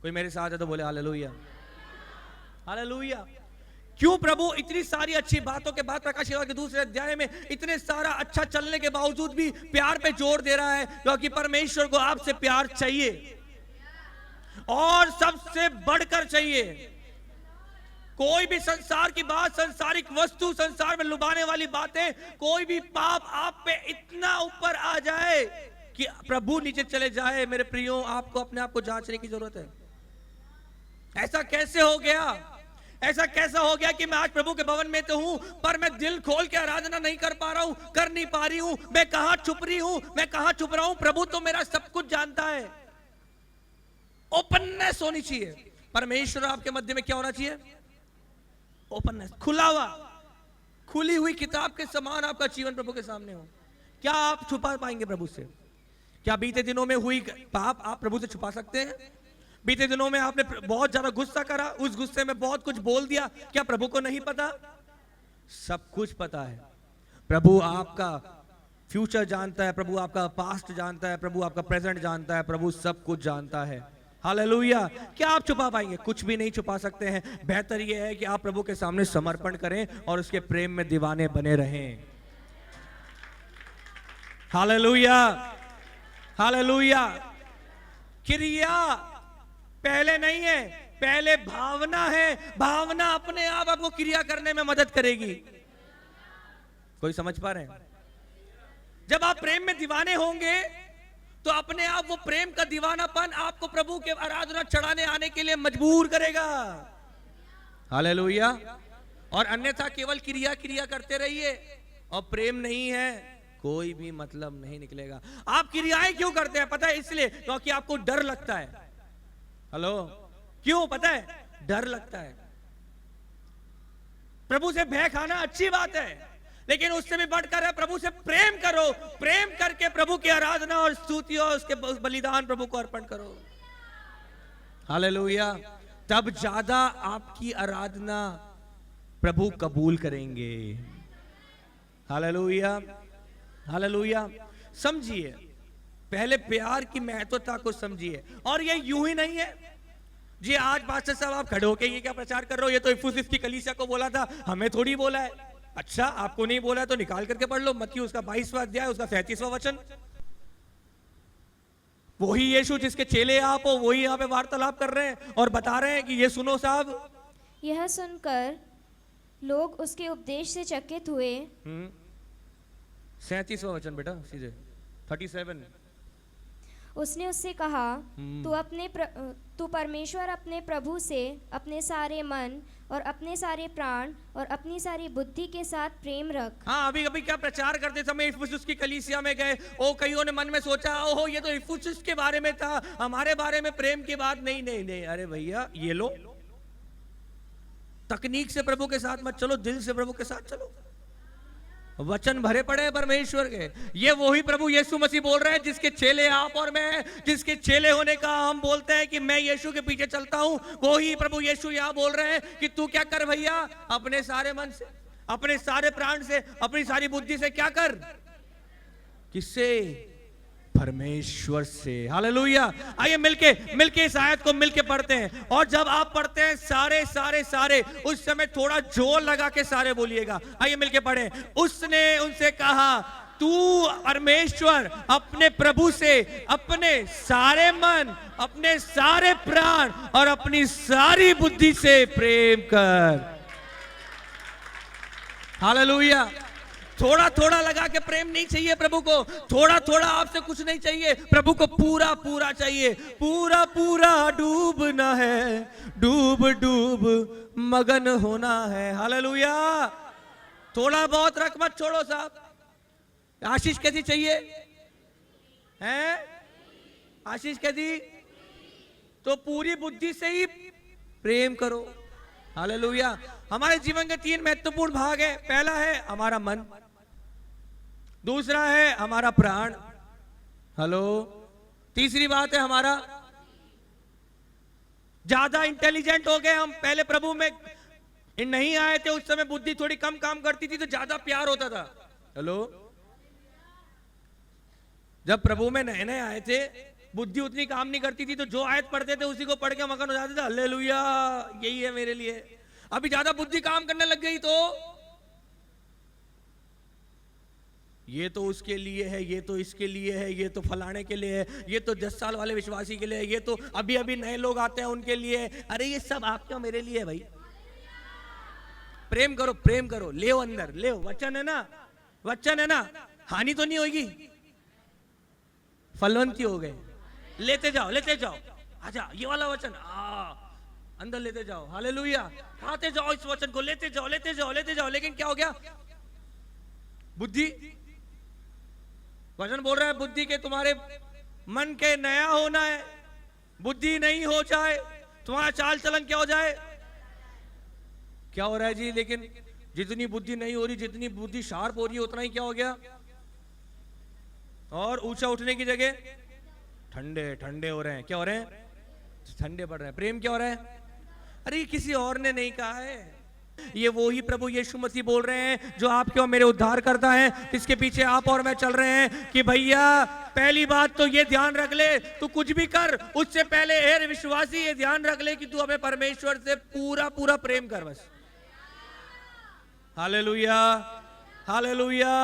कोई मेरे साथ है तो बोले हालेलुया, हालेलुया। क्यों प्रभु इतनी सारी अच्छी बातों के बाद प्रकाशित वाक्य के दूसरे अध्याय में इतने सारा अच्छा चलने के बावजूद भी प्यार पे जोर दे रहा है? क्योंकि परमेश्वर को आपसे प्यार चाहिए, और सबसे बढ़कर चाहिए। कोई भी संसार की बात, संसारिक वस्तु, संसार में लुभाने वाली बातें, कोई भी पाप आप पे इतना ऊपर आ जाए कि प्रभु नीचे चले जाए, मेरे प्रियो आपको अपने आप को जांचने की जरूरत है। ऐसा कैसे हो गया? ऐसा कैसा हो गया कि मैं आज प्रभु के भवन में तो हूं, पर मैं दिल खोल के आराधना नहीं कर पा रहा हूं, कर नहीं पा रही हूं। मैं कहां छुप रही हूं, मैं कहां छुप रहा हूं? प्रभु तो मेरा सब कुछ जानता है। ओपननेस होनी चाहिए। परमेश्वर आपके मध्य में क्या होना चाहिए? ओपननेस, खुला हुआ, खुली हुई किताब के समान आपका जीवन प्रभु के सामने हो। क्या आप छुपा पाएंगे प्रभु से? क्या बीते दिनों में हुई पाप आप प्रभु से छुपा सकते हैं? बीते दिनों में आपने बहुत ज्यादा गुस्सा करा, उस गुस्से में बहुत कुछ बोल दिया, क्या प्रभु को नहीं पता? सब कुछ पता है। प्रभु आपका फ्यूचर जानता है, प्रभु आपका पास्ट जानता है, प्रभु आपका प्रेजेंट जानता है, प्रभु सब कुछ जानता है। हालेलुया। क्या आप छुपा पाएंगे? कुछ भी नहीं छुपा सकते हैं। बेहतर यह है कि आप प्रभु के सामने समर्पण करें और उसके प्रेम में दीवाने बने रहें। Hallelujah, hallelujah. क्रिया पहले नहीं है, पहले भावना है। भावना अपने आप आपको क्रिया करने में मदद करेगी। कोई समझ पा रहे हैं? जब आप प्रेम में दीवाने होंगे तो अपने आप वो प्रेम का दीवानापन आपको प्रभु के आराधना चढ़ाने आने के लिए मजबूर करेगा। हालेलुया। और अन्यथा केवल क्रिया क्रिया करते रहिए और प्रेम नहीं है, कोई भी मतलब नहीं निकलेगा। आप क्रियाएं क्यों करते हैं? पता है? इसलिए क्योंकि आपको डर लगता है। हेलो, क्यों? पता है? डर लगता है। प्रभु से भय खाना अच्छी बात है, लेकिन उससे भी बढ़कर है प्रभु से प्रेम करो। प्रेम करके प्रभु की आराधना और स्तुति और उसके बलिदान प्रभु को अर्पण करो। हालेलुया। तब ज्यादा आपकी आराधना प्रभु कबूल करेंगे। Hallelujah, hallelujah. समझिए, पहले प्यार की महत्वता को समझिए। और ये यूं ही नहीं है जी, आज पास्टर साहब आप खड़े होके ये क्या प्रचार कर रहे हो? ये तो इफुसिस की कलीसिया को बोला था, हमें थोड़ी बोला है। अच्छा, आपको नहीं बोला है तो निकाल करके पढ़ लो। मत्ती उसका 22वां अध्याय, उसका 37वां वचन। वही यीशु जिसके चेले आप हो, वही यहाँ पे वार्तालाप कर रहे हैं और बता रहे हैं कि ये सुनो साहब। यह सुनकर लोग उसके उपदेश से चकित हुए। 37वां वचन बेटा, सीधे 37। उसने उससे कहा, तू परमेश्वर अपने प्रभु से अपने सारे मन और अपने सारे प्राण और अपनी सारी बुद्धि के साथ प्रेम रख। हाँ, अभी अभी क्या प्रचार करते समय इफुसुस की कलीसिया में गए, ओ कईयों ने मन में सोचा, ओहो ये तो इफुसुस के बारे में था, हमारे बारे में प्रेम की बात नहीं। नहीं नहीं, अरे भैया ये लो, तकनीक से प्रभु के साथ मत चलो, दिल से प्रभु के साथ चलो। वचन भरे पड़े हैं परमेश्वर के। ये वही प्रभु यीशु मसीह बोल रहे हैं जिसके चेले आप और मैं, जिसके चेले होने का हम बोलते हैं कि मैं यीशु के पीछे चलता हूं, वही प्रभु यीशु यहां बोल रहे हैं कि तू क्या कर भैया, अपने सारे मन से, अपने सारे प्राण से, अपनी सारी बुद्धि से क्या कर? किससे? परमेश्वर से। हालेलुया। आइए मिलके इस आयत को मिलके पढ़ते हैं। और जब आप पढ़ते हैं सारे सारे सारे, उस समय थोड़ा जोर लगा के सारे बोलिएगा। आइए मिलके पढ़ें। उसने उनसे कहा, तू परमेश्वर अपने प्रभु से अपने सारे मन, अपने सारे प्राण और अपनी सारी बुद्धि से प्रेम कर। हालेलुया। थोड़ा थोड़ा लगा के प्रेम नहीं चाहिए प्रभु को, थोड़ा थोड़ा आपसे कुछ नहीं चाहिए, प्रभु को पूरा पूरा चाहिए। पूरा पूरा डूबना है, डूब डूब मगन होना है। हालेलुया। थोड़ा बहुत रख मत छोड़ो साहब। आशीष कैसी चाहिए? हैं? आशीष कैसी? तो पूरी बुद्धि से ही प्रेम करो। हालेलुया। हमारे जीवन के 3 महत्वपूर्ण भाग है। पहला है हमारा मन, दूसरा है हमारा प्राण, हेलो, तीसरी बात है हमारा, ज्यादा इंटेलिजेंट हो गए हम। पहले प्रभु में नहीं आए थे, उस समय बुद्धि थोड़ी कम काम करती थी तो ज्यादा प्यार होता था। हेलो, जब प्रभु में नए नए आए थे, बुद्धि उतनी काम नहीं करती थी, तो जो आयत पढ़ते थे उसी को पढ़ के मगन हो जाते थे। हालेलुया, यही है मेरे लिए। अभी ज्यादा बुद्धि काम करने लग गई तो ये तो उसके लिए है, ये तो इसके लिए है, ये तो फलाने के लिए है, ये तो 10 साल वाले विश्वासी के लिए है, ये तो अभी अभी नए लोग आते हैं उनके लिए। अरे ये सब आपके और मेरे लिए है भाई। प्रेम करो, प्रेम करो, ले अंदर ले। वचन है ना, वचन है ना, हानि तो नहीं होगी, फलवंती हो गए। लेते जाओ लेते जाओ। अच्छा ये वाला वचन, अंदर लेते जाओ, हालेलुया। खाते जाओ इस वचन को, लेते जाओ लेते जाओ लेते जाओ। लेकिन क्या हो गया? बुद्धि, वचन बोल रहा है बुद्धि के तुम्हारे मन के नया होना है। बुद्धि नहीं हो जाए, तुम्हारा चाल चलन क्या हो जाए? क्या हो रहा है जी? लेकिन जितनी बुद्धि नहीं हो रही, जितनी बुद्धि शार्प हो रही है, उतना ही क्या हो गया? और ऊंचा उठने की जगह ठंडे ठंडे हो रहे हैं। क्या हो रहे हैं? ठंडे पड़ रहे हैं। प्रेम क्या हो रहा है? अरे किसी और ने नहीं कहा है, ये वो ही प्रभु यीशु मसीह बोल रहे हैं जो आपके और मेरे उद्धार करता है, इसके पीछे आप और मैं चल रहे हैं कि भैया पहली बात तो ये ध्यान रख ले, तू कुछ भी कर उससे पहले हे विश्वासी ये ध्यान रख ले कि तू अपने परमेश्वर से पूरा पूरा प्रेम कर बस। Hallelujah, hallelujah.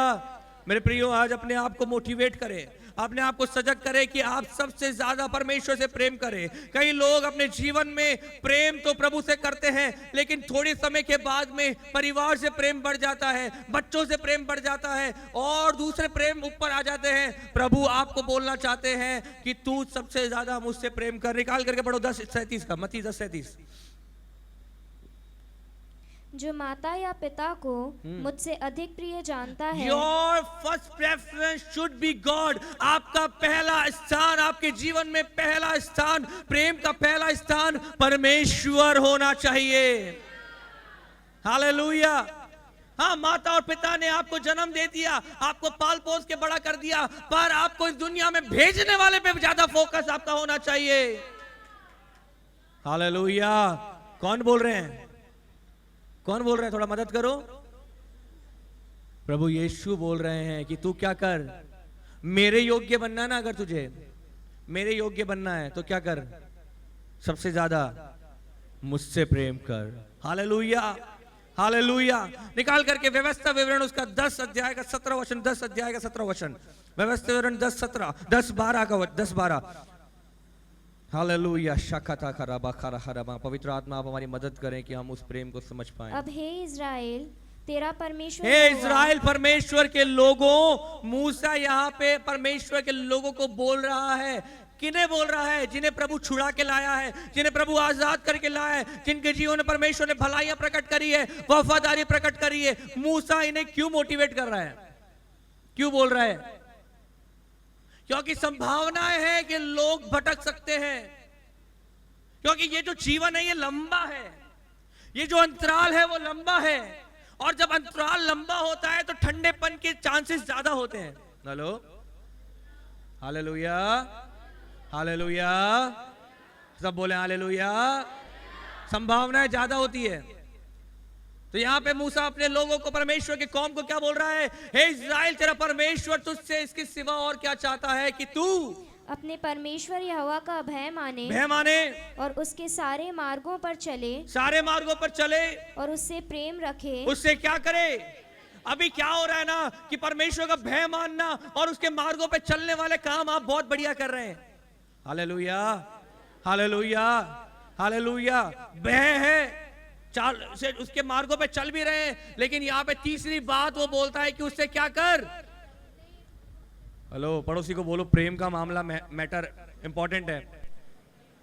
मेरे प्रियो, आज अपने आप को मोटिवेट करें, अपने आप को सजग करें कि आप सबसे ज्यादा परमेश्वर से प्रेम करें। कई लोग अपने जीवन में प्रेम तो प्रभु से करते हैं, लेकिन थोड़े समय के बाद में परिवार से प्रेम बढ़ जाता है, बच्चों से प्रेम बढ़ जाता है और दूसरे प्रेम ऊपर आ जाते हैं। प्रभु आपको बोलना चाहते हैं कि तू सबसे ज्यादा मुझसे प्रेम कर। निकाल करके पढ़ो 10:37 का, मत्ती 10:37। जो माता या पिता को मुझसे अधिक प्रिय जानता है, your first preference should be God. आपका पहला स्थान, आपके जीवन में पहला स्थान, प्रेम का पहला स्थान परमेश्वर होना चाहिए। हालेलुया। हाँ, माता और पिता ने आपको जन्म दे दिया, आपको पाल पोस के बड़ा कर दिया, पर आपको इस दुनिया में भेजने वाले पे ज्यादा फोकस आपका होना चाहिए। हालेलुया। कौन बोल रहे हैं? कौन बोल रहे हैं? थोड़ा मदद करो। प्रभु यीशु बोल रहे हैं कि तू क्या कर, मेरे योग्य बनना है ना, अगर तुझे मेरे योग्य बनना है तो क्या कर? सबसे ज्यादा मुझसे प्रेम कर। Hallelujah, hallelujah. निकाल करके व्यवस्था विवरण उसका 10 अध्याय का 17 वचन, 10 अध्याय का 17 वचन, व्यवस्था विवरण 10:12 का 10:12। हालेलुया। शखता खराबा खरा खराबा। पवित्र आत्मा आप हमारी मदद करें कि हम उस प्रेम को समझ पाएं। अब हे इज़राइल तेरा परमेश्वर हे इज़राइल परमेश्वर के लोगों, मूसा यहाँ पे परमेश्वर के लोगों को बोल रहा है। किन्हें बोल रहा है? जिन्हें प्रभु छुड़ा के लाया है, जिन्हें प्रभु आजाद करके लाया है, जिनके जीवन में परमेश्वर ने भलाइयां प्रकट करी है, वफादारी प्रकट करी है। मूसा इन्हें क्यों मोटिवेट कर रहा है? क्यों बोल रहा है? क्योंकि संभावनाएं है कि लोग भटक सकते हैं, क्योंकि ये जो जीवन है ये लंबा है, ये जो अंतराल है वो लंबा है, और जब अंतराल लंबा होता है तो ठंडेपन के चांसेस ज्यादा होते हैं। Hello, hallelujah, hallelujah. सब बोले हालेलुया। संभावनाएं ज्यादा होती है। तो यहां पे मूसा अपने लोगों को, परमेश्वर के कौम को क्या बोल रहा है? हे इज़राइल तेरा परमेश्वर तुझसे इसके सिवा और क्या चाहता है कि तू अपने परमेश्वर यहोवा का भय माने, माने और उसके सारे मार्गों पर चले, सारे मार्गों पर चले, और उससे प्रेम रखे। उससे क्या करे? अभी क्या हो रहा है ना कि परमेश्वर का भय मानना और उसके मार्गों पे चलने वाले काम आप बहुत बढ़िया कर रहे हैं। Hallelujah, hallelujah, hallelujah. भय है, चाल से उसके मार्गों पे चल भी रहे हैं, लेकिन यहाँ पे तीसरी बात वो बोलता है कि उससे क्या कर। हेलो, पड़ोसी को बोलो प्रेम का मामला मैटर इंपॉर्टेंट है।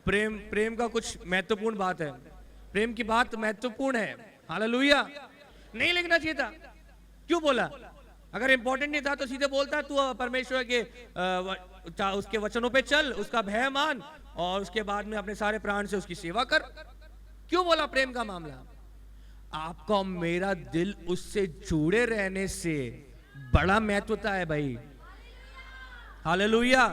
प्रेम का कुछ महत्वपूर्ण बात है, प्रेम की बात महत्वपूर्ण है। हालेलुया। नहीं लिखना चाहिए था, क्यों बोला? अगर इंपॉर्टेंट नहीं था तो सीधे बोलता तू परमेश्वर के उसके वचनों पे चल, उसका भय मान, और उसके बाद में अपने सारे प्राण से उसकी सेवा कर। क्यों बोला प्रेम का मामला? आपका और मेरा दिल उससे जुड़े रहने से बड़ा महत्वता है भाई। हालेलुया।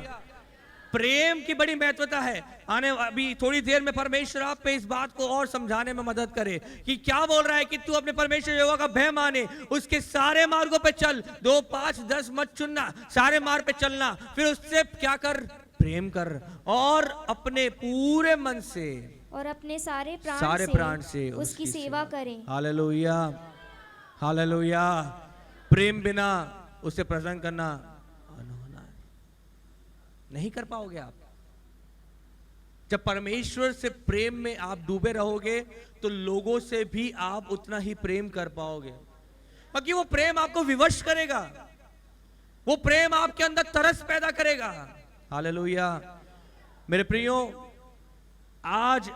प्रेम की बड़ी महत्वता है। आने अभी थोड़ी देर में परमेश्वर आप पे इस बात को और समझाने में मदद करे कि क्या बोल रहा है कि तू अपने परमेश्वर यहोवा का भय माने, उसके सारे मार्गों पे चल, 2, 5, 10 मत चुनना, सारे मार्ग पे चलना, फिर उससे क्या कर? प्रेम कर, और अपने पूरे मन से और अपने सारे प्राण से उसकी सेवा करें। Hallelujah, hallelujah. प्रेम बिना उसे प्रसन्न करना नहीं कर पाओगे आप। जब परमेश्वर से प्रेम में आप डूबे रहोगे तो लोगों से भी आप उतना ही प्रेम कर पाओगे, क्योंकि वो प्रेम आपको विवश करेगा, वो प्रेम आपके अंदर तरस पैदा करेगा। हालेलुया। मेरे प्रियो, आज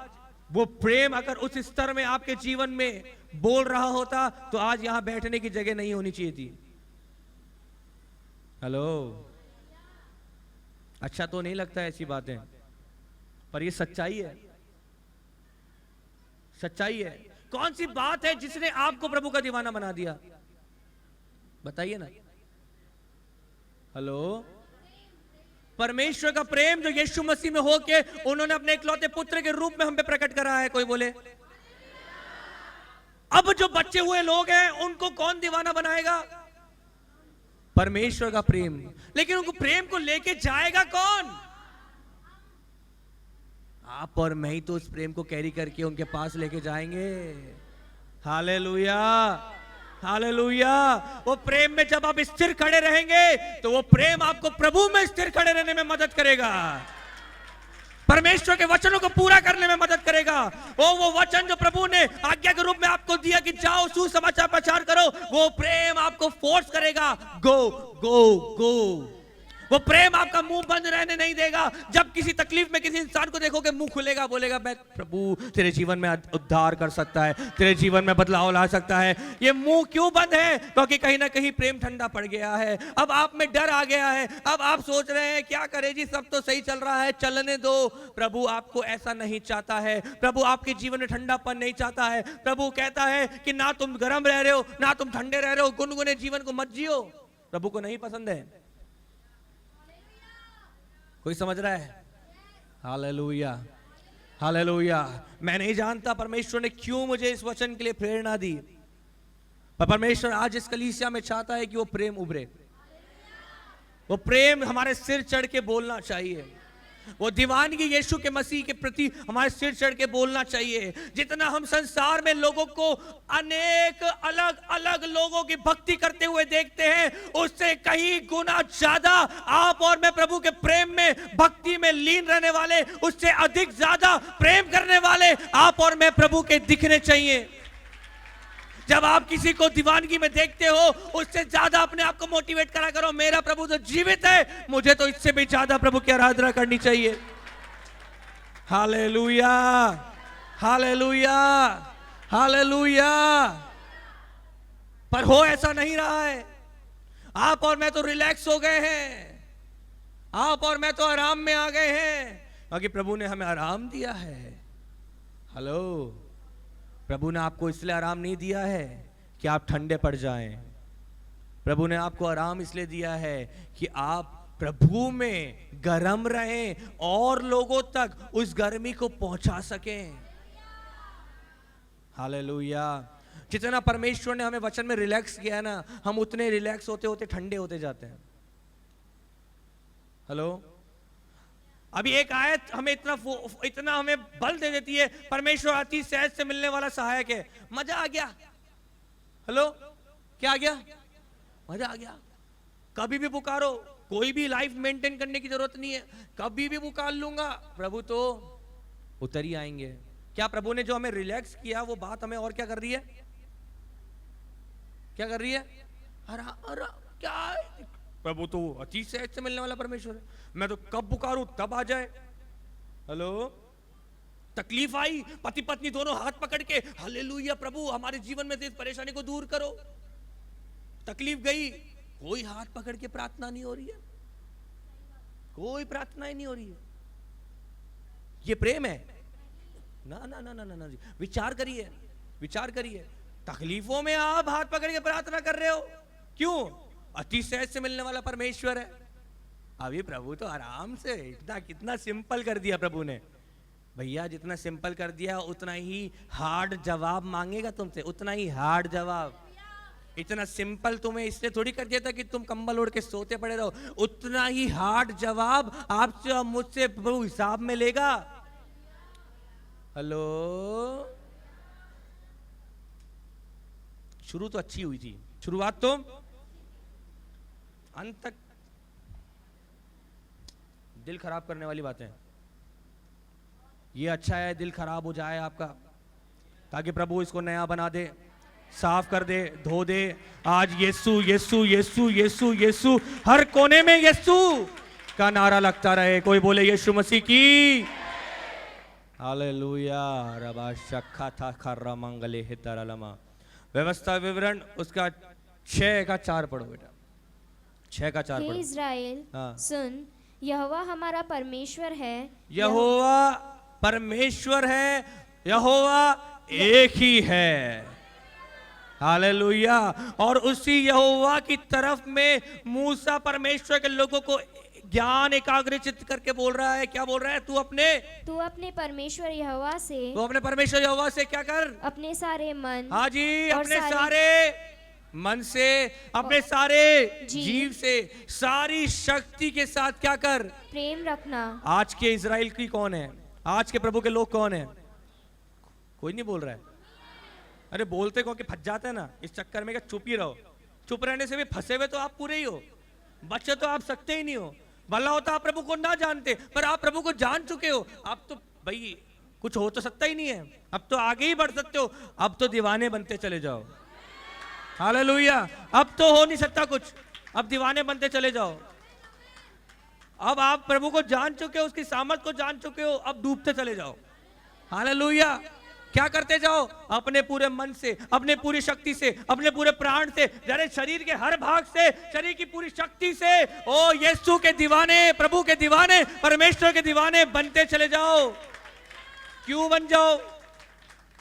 वो प्रेम अगर उस स्तर में आपके जीवन में बोल रहा होता तो आज यहां बैठने की जगह नहीं होनी चाहिए थी। हेलो, अच्छा तो नहीं लगता ऐसी बातें, पर ये सच्चाई है, सच्चाई है। कौन सी बात है जिसने आपको प्रभु का दीवाना बना दिया? बताइए ना। हेलो, परमेश्वर का प्रेम जो यीशु मसीह में होके उन्होंने अपने इकलौते पुत्र के रूप में हम पे प्रकट करा है। कोई बोले, अब जो बच्चे हुए लोग हैं उनको कौन दीवाना बनाएगा? परमेश्वर का प्रेम। लेकिन उनको प्रेम को लेके जाएगा कौन? आप और मैं ही तो उस प्रेम को कैरी करके उनके पास लेके जाएंगे। Hallelujah, hallelujah. वो प्रेम में जब आप स्थिर खड़े रहेंगे तो वो प्रेम आपको प्रभु में स्थिर खड़े रहने में मदद करेगा, परमेश्वर के वचनों को पूरा करने में मदद करेगा। वो वचन जो प्रभु ने आज्ञा के रूप में आपको दिया कि जाओ सुसमाचार प्रचार करो, वो प्रेम आपको फोर्स करेगा, गो गो गो। वो प्रेम आपका मुंह बंद रहने नहीं देगा। जब किसी तकलीफ में किसी इंसान को देखोगे मुंह खुलेगा, बोलेगा मैं प्रभु तेरे जीवन में उद्धार कर सकता है, तेरे जीवन में बदलाव ला सकता है। ये मुंह क्यों बंद है? क्योंकि कहीं ना कहीं प्रेम ठंडा पड़ गया है। अब आप में डर आ गया है। अब आप सोच रहे हैं क्या करें जी, सब तो सही चल रहा है, चलने दो। प्रभु आपको ऐसा नहीं चाहता है। प्रभु आपके जीवन में ठंडापन नहीं चाहता है। प्रभु कहता है कि ना तुम गर्म रह रहे हो ना तुम ठंडे रह रहे हो, गुनगुने जीवन को मत जियो। प्रभु को नहीं पसंद है। कोई समझ रहा है? Hallelujah, hallelujah. मैं नहीं जानता परमेश्वर ने क्यों मुझे इस वचन के लिए प्रेरणा दी, पर परमेश्वर आज इस कलीसिया में चाहता है कि वो प्रेम उभरे। वो प्रेम हमारे सिर चढ़ के बोलना चाहिए। वो दीवानगी यीशु के मसीह के प्रति हमारे सिर चढ़ के बोलना चाहिए। जितना हम संसार में लोगों को अनेक अलग अलग लोगों की भक्ति करते हुए देखते हैं, उससे कहीं गुना ज्यादा आप और मैं प्रभु के प्रेम में, भक्ति में लीन रहने वाले, उससे अधिक ज्यादा प्रेम करने वाले आप और मैं प्रभु के दिखने चाहिए। जब आप किसी को दीवानगी में देखते हो, उससे ज्यादा अपने आप को मोटिवेट करा करो, मेरा प्रभु तो जीवित है, मुझे तो इससे भी ज्यादा प्रभु की आराधना करनी चाहिए। Hallelujah, hallelujah, hallelujah. पर हो ऐसा नहीं रहा है। आप और मैं तो रिलैक्स हो गए हैं, आप और मैं तो आराम में आ गए हैं, क्योंकि प्रभु ने हमें आराम दिया है। हेलो, प्रभु ने आपको इसलिए आराम नहीं दिया है कि आप ठंडे पड़ जाएं। प्रभु ने आपको आराम इसलिए दिया है कि आप प्रभु में गर्म रहें और लोगों तक उस गर्मी को पहुंचा सकें। हालेलुया। जितना परमेश्वर ने हमें वचन में रिलैक्स किया है ना, हम उतने रिलैक्स होते होते ठंडे होते जाते हैं। हेलो, अभी एक आयत हमें इतना हमें बल दे देती है, परमेश्वर अति सहज से मिलने वाला सहायक है। मजा आ गया। हेलो, क्या आ गया? मजा आ गया। कभी भी पुकारो, कोई भी लाइफ मेंटेन करने की जरूरत नहीं है, कभी भी पुकार लूंगा, प्रभु तो उतर ही आएंगे। क्या प्रभु ने जो हमें रिलैक्स किया वो बात हमें और क्या कर रही है? क्या कर रही है? अरे क्या, प्रभु तो अति सहज से मिलने वाला परमेश्वर है, मैं तो कब पुकारूं तब आ जाए। हेलो, तकलीफ आई, पति पत्नी दोनों हाथ पकड़ के हालेलुया प्रभु हमारे जीवन में से इस परेशानी को दूर करो। तकलीफ गई, कोई हाथ पकड़ के प्रार्थना नहीं हो रही है, कोई प्रार्थना ही नहीं हो रही है। ये प्रेम है? ना ना ना ना ना जी। विचार करिए, विचार करिए। तकलीफों में आप हाथ पकड़ के प्रार्थना कर रहे हो, क्यों? अति सहज से मिलने वाला परमेश्वर है। अभी प्रभु तो आराम से, इतना कितना सिंपल कर दिया प्रभु ने। भैया जितना सिंपल कर दिया उतना ही हार्ड जवाब मांगेगा तुमसे, उतना ही हार्ड जवाब। इतना सिंपल तुम्हें इसलिए थोड़ी कर दिया था कि तुम कंबल ओढ़ के सोते पड़े रहो, उतना ही हार्ड जवाब आपसे और मुझसे प्रभु हिसाब में लेगा। हेलो, शुरू तो अच्छी हुई थी, शुरुआत तो अंत तक दिल खराब करने वाली बातें। ये अच्छा है दिल खराब हो जाए आपका, ताकि प्रभु इसको नया बना दे, साफ कर दे, धो दे। आज यीशु यीशु यीशु यीशु यीशु, हर कोने में यीशु का नारा लगता रहे। कोई बोले यीशु मसीह की। हालेलुया रबा शक्खा था खर्रा मंगले हितरलमा। व्यवस्था विवरण उसका 6:4 पढ़ो बेटा, 6:4 हे पढ़ो। इज़राइल, हाँ। सुन, यहोवा हमारा परमेश्वर है। यहोवा परमेश्वर है, यहोवा एक ही है। हालेलुया। और उसी यहोवा की तरफ में मूसा परमेश्वर के लोगों को ज्ञान एकाग्रचित करके बोल रहा है। क्या बोल रहा है? तू अपने परमेश्वर यहोवा से, तू अपने परमेश्वर यहोवा से क्या कर? अपने सारे मन, हाँ जी, और अपने सारे- सारे मन से, अपने सारे जी- जीव से, सारी शक्ति के साथ क्या कर? प्रेम रखना। आज के इज़राइल की कौन है? आज के प्रभु के लोग कौन है? कोई नहीं बोल रहा है। अरे बोलते कौन के फंस जाते हैं ना इस चक्कर में, क्या चुप ही रहो। चुप रहने से भी फंसे हुए तो आप पूरे ही हो, बच्चे तो आप सकते ही नहीं हो। भला होता आप प्रभु को ना जानते, पर आप प्रभु को जान चुके हो। अब तो भाई कुछ हो तो सकता ही नहीं है, अब तो आगे ही बढ़ सकते हो। अब तो दीवाने बनते चले जाओ। हालेलुया। अब तो हो नहीं सकता कुछ, अब दीवाने बनते चले जाओ। अब आप प्रभु को जान चुके हो, उसकी सामर्थ को जान चुके हो, अब डूबते चले जाओ। हालेलुया। क्या करते जाओ? अपने पूरे मन से, अपने पूरी शक्ति से, अपने पूरे प्राण से, जरे शरीर के हर भाग से, शरीर की पूरी शक्ति से, ओ यीशु के दीवाने, प्रभु के दीवाने, परमेश्वर के दीवाने बनते चले जाओ। क्यों बन जाओ?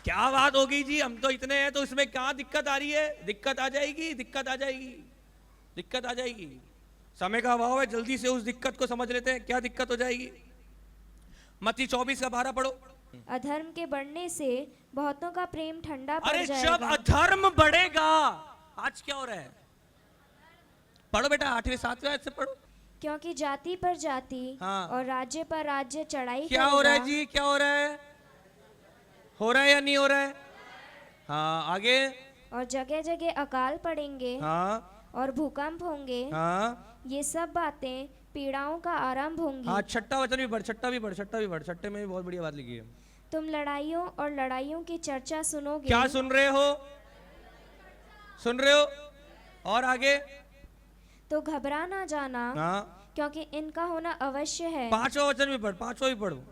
क्या बात होगी जी, हम तो इतने हैं तो इसमें क्या दिक्कत आ रही है? दिक्कत आ जाएगी, दिक्कत आ जाएगी, दिक्कत आ जाएगी। समय का अभाव है, जल्दी से उस दिक्कत को समझ लेते हैं। क्या दिक्कत हो जाएगी? मत्ती 24:12 पढ़ो। अधर्म के बढ़ने से बहुतों का प्रेम ठंडा पड़ अरे जाएगा। जब अधर्म बढ़ेगा, आज क्या हो रहा है? पढ़ो बेटा, 8वें 7वें आयत से पढ़ो। क्योंकि जाति पर जाति, हाँ। और राज्य पर राज्य चढ़ाई क्या हो रहा है करेगा। जी? क्या हो रहा है? हो रहा है या नहीं हो रहा है? हाँ, आगे। और जगह जगह अकाल पड़ेंगे, हाँ और भूकंप होंगे। हाँ ये सब बातें पीड़ाओं का आरंभ होंगी। हाँ। छठा वचन भी पढ़, छठा भी पढ़, छठा भी पढ़। छठे में भी बहुत बढ़िया बात लिखी है। तुम लड़ाइयों और लड़ाइयों की चर्चा सुनोगे। क्या सुन रहे हो? सुन रहे हो? और आगे। तो घबरा ना जाना, हाँ। क्योंकि इनका होना अवश्य है। 5वां वचन भी पढ़, 5वां भी पढ़ो।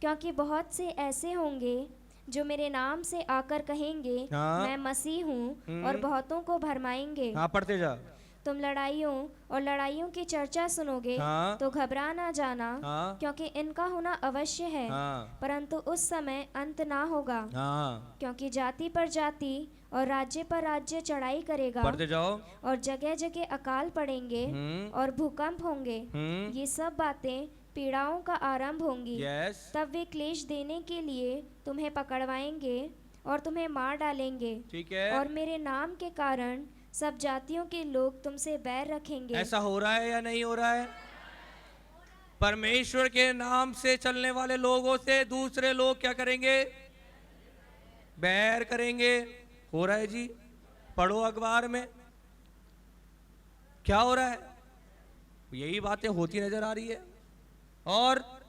क्योंकि बहुत से ऐसे होंगे जो मेरे नाम से आकर कहेंगे, हाँ। मैं मसीह हूँ, और बहुतों को भरमाएंगे। हाँ, पढ़ते जा। तुम लड़ाइयों और लड़ाइयों की चर्चा सुनोगे, हाँ। तो घबरा ना जाना, हाँ। क्योंकि इनका होना अवश्य है। हाँ। परंतु उस समय अंत ना होगा। हाँ, क्योंकि जाति पर जाति और राज्य पर राज्य चढ़ाई करेगा, पढ़ते जाओ। और जगह जगह अकाल पड़ेंगे, और भूकंप होंगे। ये सब बातें पीड़ाओं का आरंभ होंगी। यस। तब वे क्लेश देने के लिए तुम्हें पकड़वाएंगे और तुम्हें मार डालेंगे। ठीक है। और मेरे नाम के कारण सब जातियों के लोग तुमसे बैर रखेंगे। ऐसा हो रहा है या नहीं हो रहा है? परमेश्वर के नाम से चलने वाले लोगों से दूसरे लोग क्या करेंगे? बैर करेंगे। हो रहा है जी, पढ़ो अखबार में। क्या हो रहा है? यही बातें होती नजर आ रही है। और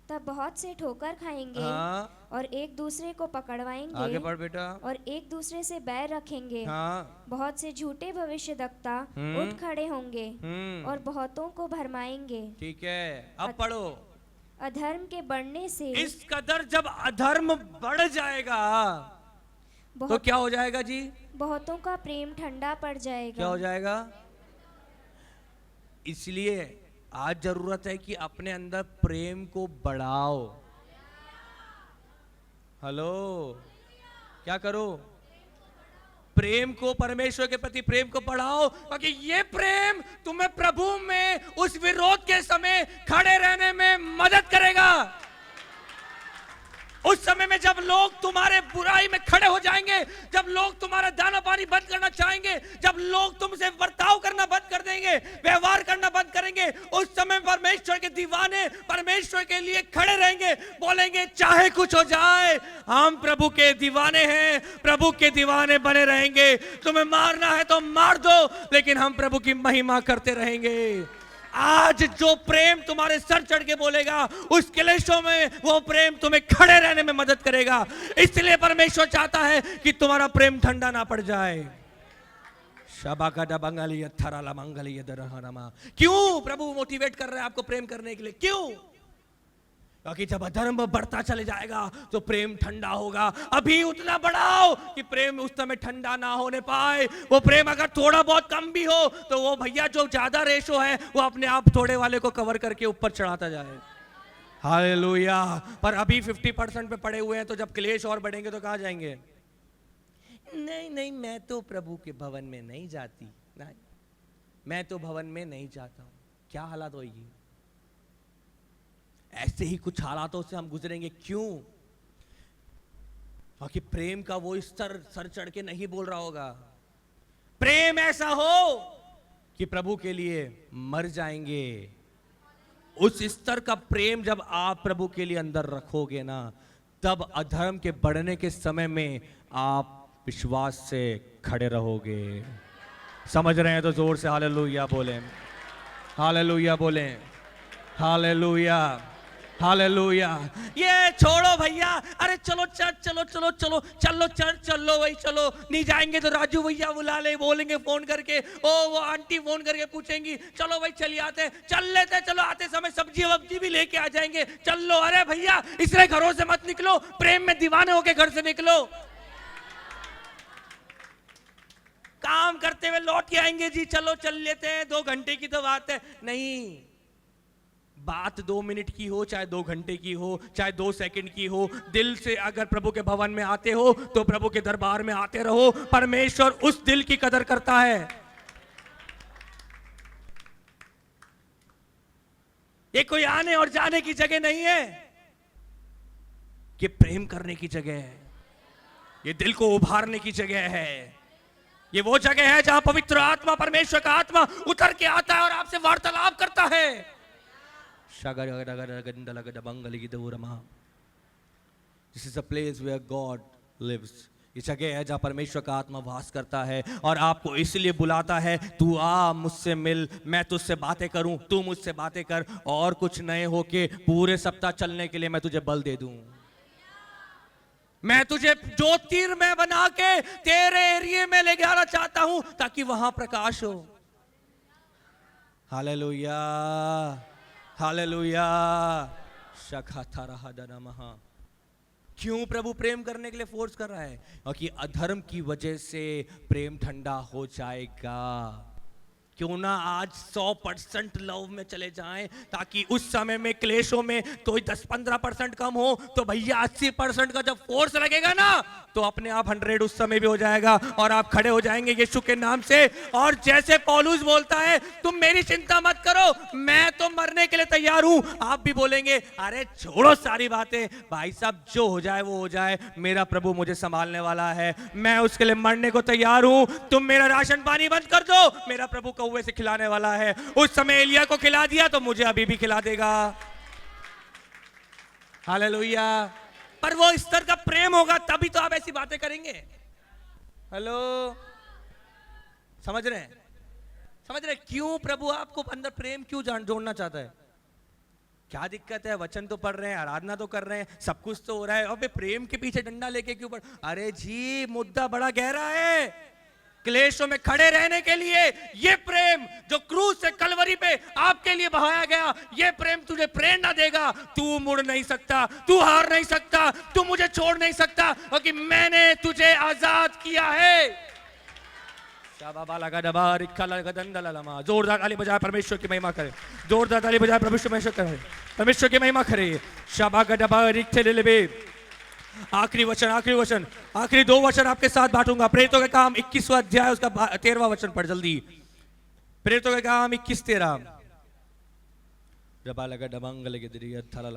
तब बहुत से ठोकर खाएंगे, हाँ। और एक दूसरे को पकड़वाएंगे, आगे पढ़ बेटा। और एक दूसरे से बैर रखेंगे। हाँ। बहुत से झूठे भविष्यद्वक्ता उठ खड़े होंगे, और बहुतों को भरमाएंगे। ठीक है, अब पढ़ो। अधर्म के बढ़ने से इस कदर जब अधर्म बढ़ जाएगा तो बहुत क्या हो जाएगा जी? बहुतों का प्रेम ठंडा पड़ जाएगा। क्या हो जाएगा? इसलिए आज जरूरत है कि अपने अंदर प्रेम को बढ़ाओ। हेलो, क्या करो? प्रेम को, परमेश्वर के प्रति प्रेम को बढ़ाओ, क्योंकि ये प्रेम तुम्हें प्रभु में उस विरोध के समय खड़े रहने में मदद करेगा। उस समय में जब लोग तुम्हारे बुराई में खड़े हो जाएंगे, जब लोग तुम्हारा दाना पानी बंद करना चाहेंगे, जब लोग तुमसे बर्ताव करना बंद कर देंगे, व्यवहार करना बंद करेंगे, उस समय परमेश्वर के दीवाने परमेश्वर के लिए खड़े रहेंगे, बोलेंगे चाहे कुछ हो जाए हम प्रभु के दीवाने हैं, प्रभु के दीवाने बने रहेंगे। तुम्हें मारना है तो मार दो, लेकिन हम प्रभु की महिमा करते रहेंगे। आज जो प्रेम तुम्हारे सर चढ़ के बोलेगा, उस क्लेशों में वो प्रेम तुम्हें खड़े रहने में मदद करेगा। इसलिए परमेश्वर चाहता है कि तुम्हारा प्रेम ठंडा ना पड़ जाए। क्यों प्रभु मोटिवेट कर रहे हैं आपको प्रेम करने के लिए? क्यों? क्योंकि जब अधर्म बढ़ता चले जाएगा तो प्रेम ठंडा होगा। अभी उतना बढ़ाओ कि प्रेम उस समय ठंडा ना होने पाए। वो प्रेम अगर थोड़ा बहुत कम भी हो तो वो भैया जो ज्यादा रेशो है वो अपने आप थोड़े वाले को कवर करके ऊपर चढ़ाता जाए। हालेलुया। पर अभी 50% पे पड़े हुए हैं, तो जब क्लेश और बढ़ेंगे तो कहाँ जाएंगे? नहीं नहीं, मैं तो प्रभु के भवन में नहीं जाती, नहीं मैं तो भवन में नहीं जाता हूं। क्या हालात होगी? ऐसे ही कुछ हालातों से हम गुजरेंगे। क्यों? क्योंकि प्रेम का वो स्तर सर चढ़ के नहीं बोल रहा होगा। प्रेम ऐसा हो कि प्रभु के लिए मर जाएंगे। उस स्तर का प्रेम जब आप प्रभु के लिए अंदर रखोगे ना, तब अधर्म के बढ़ने के समय में आप विश्वास से खड़े रहोगे। समझ रहे हैं तो जोर से हालेलुया बोले, हालेलुया बोले, हालेलुया, हालेलुया। ये छोड़ो भैया, अरे चलो चल, चलो चलो चलो चलो चल चलो भाई चलो, नहीं जाएंगे तो राजू भैया बुला ले, बोलेंगे फोन करके, ओ वो आंटी फोन करके पूछेंगी, चलो भाई चलिए आते, चल लेते, चलो आते समय सब्जी वब्जी भी लेके आ जाएंगे, चल लो। अरे भैया इसलिए घरों से मत निकलो, प्रेम में दीवाने होके घर से निकलो। काम करते हुए लौट के आएंगे जी, चलो चल लेते हैं, 2 घंटे की तो बात है। नहीं, बात 2 मिनट की हो, चाहे 2 घंटे की हो, चाहे 2 सेकंड की हो, दिल से अगर प्रभु के भवन में आते हो तो प्रभु के दरबार में आते रहो। परमेश्वर उस दिल की कदर करता है। ये कोई आने और जाने की जगह नहीं है, ये प्रेम करने की जगह है, ये दिल को उभारने की जगह है। ये वो जगह है जहां पवित्र आत्मा, परमेश्वर का आत्मा उतर के आता है और आपसे वार्तालाप करता है। This is a place where God lives. ये जगह है जहां परमेश्वर का आत्मा वास करता है और आपको इसलिए बुलाता है, तू आ मुझसे मिल, मैं तुझसे बातें करूं, तू मुझसे बातें कर, और कुछ नए होके पूरे सप्ताह चलने के लिए मैं तुझे बल दे दूं। मैं तुझे ज्योतिर्मय बना के तेरे एरिया में ले जाना चाहता हूं ताकि वहां प्रकाश हो। Hallelujah, hallelujah. शखाथारहदनमः। क्यों प्रभु प्रेम करने के लिए फोर्स कर रहा है? क्योंकि अधर्म की वजह से प्रेम ठंडा हो जाएगा। क्यों ना आज 100% लव में चले जाएं, ताकि उस समय में क्लेशों में तो 10-15% कम हो, तो भैया 80% का जब फोर्स लगेगा ना, तो अपने आप 100 उस समय भी हो जाएगा और आप खड़े हो जाएंगे यीशु के नाम से। और जैसे पौलुस बोलता है, तुम मेरी चिंता मत करो, मैं तो मरने के लिए तैयार हूं, आप भी बोलेंगे अरे छोड़ो सारी बातें भाई साहब, जो हो जाए वो हो जाए, मेरा प्रभु मुझे संभालने वाला है, मैं उसके लिए मरने को तैयार हूं। तुम मेरा राशन पानी बंद कर दो, मेरा प्रभु कौवे से खिलाने वाला है। उस समय एलिया को खिला दिया तो मुझे अभी भी खिला देगा। हालेलुया। पर वो स्तर का प्रेम होगा तभी तो आप ऐसी बातें करेंगे। हेलो, समझ रहे हैं? समझ रहे क्यों प्रभु आपको अंदर प्रेम क्यों जोड़ना चाहता है? क्या दिक्कत है? वचन तो पढ़ रहे हैं, आराधना तो कर रहे हैं, सब कुछ तो हो रहा है, अबे प्रेम के पीछे डंडा लेके क्यों पढ़? अरे जी, मुद्दा बड़ा गहरा है। क्लेशों में खड़े रहने के लिए ये प्रेम जो क्रूस से कलवरी पे आपके लिए बहाया गया, ये प्रेम तुझे प्रेरणा देगा। तू मुड़ नहीं सकता, तू हार नहीं सकता, तू मुझे छोड़ नहीं सकता, क्योंकि मैंने तुझे आजाद किया है। जोरदार ताली बजाए परमेश्वर की महिमा करे, जोरदार ताली बजाए परमेश्वर की महिमा करे। आखिरी वचन, आखिरी वचन, आखिरी 2 वचन आपके साथ बांटूंगा। प्रेरितों के काम 21वां अध्याय उसका 13वां वचन पढ़ जल्दी। प्रेरितों के काम 21-13।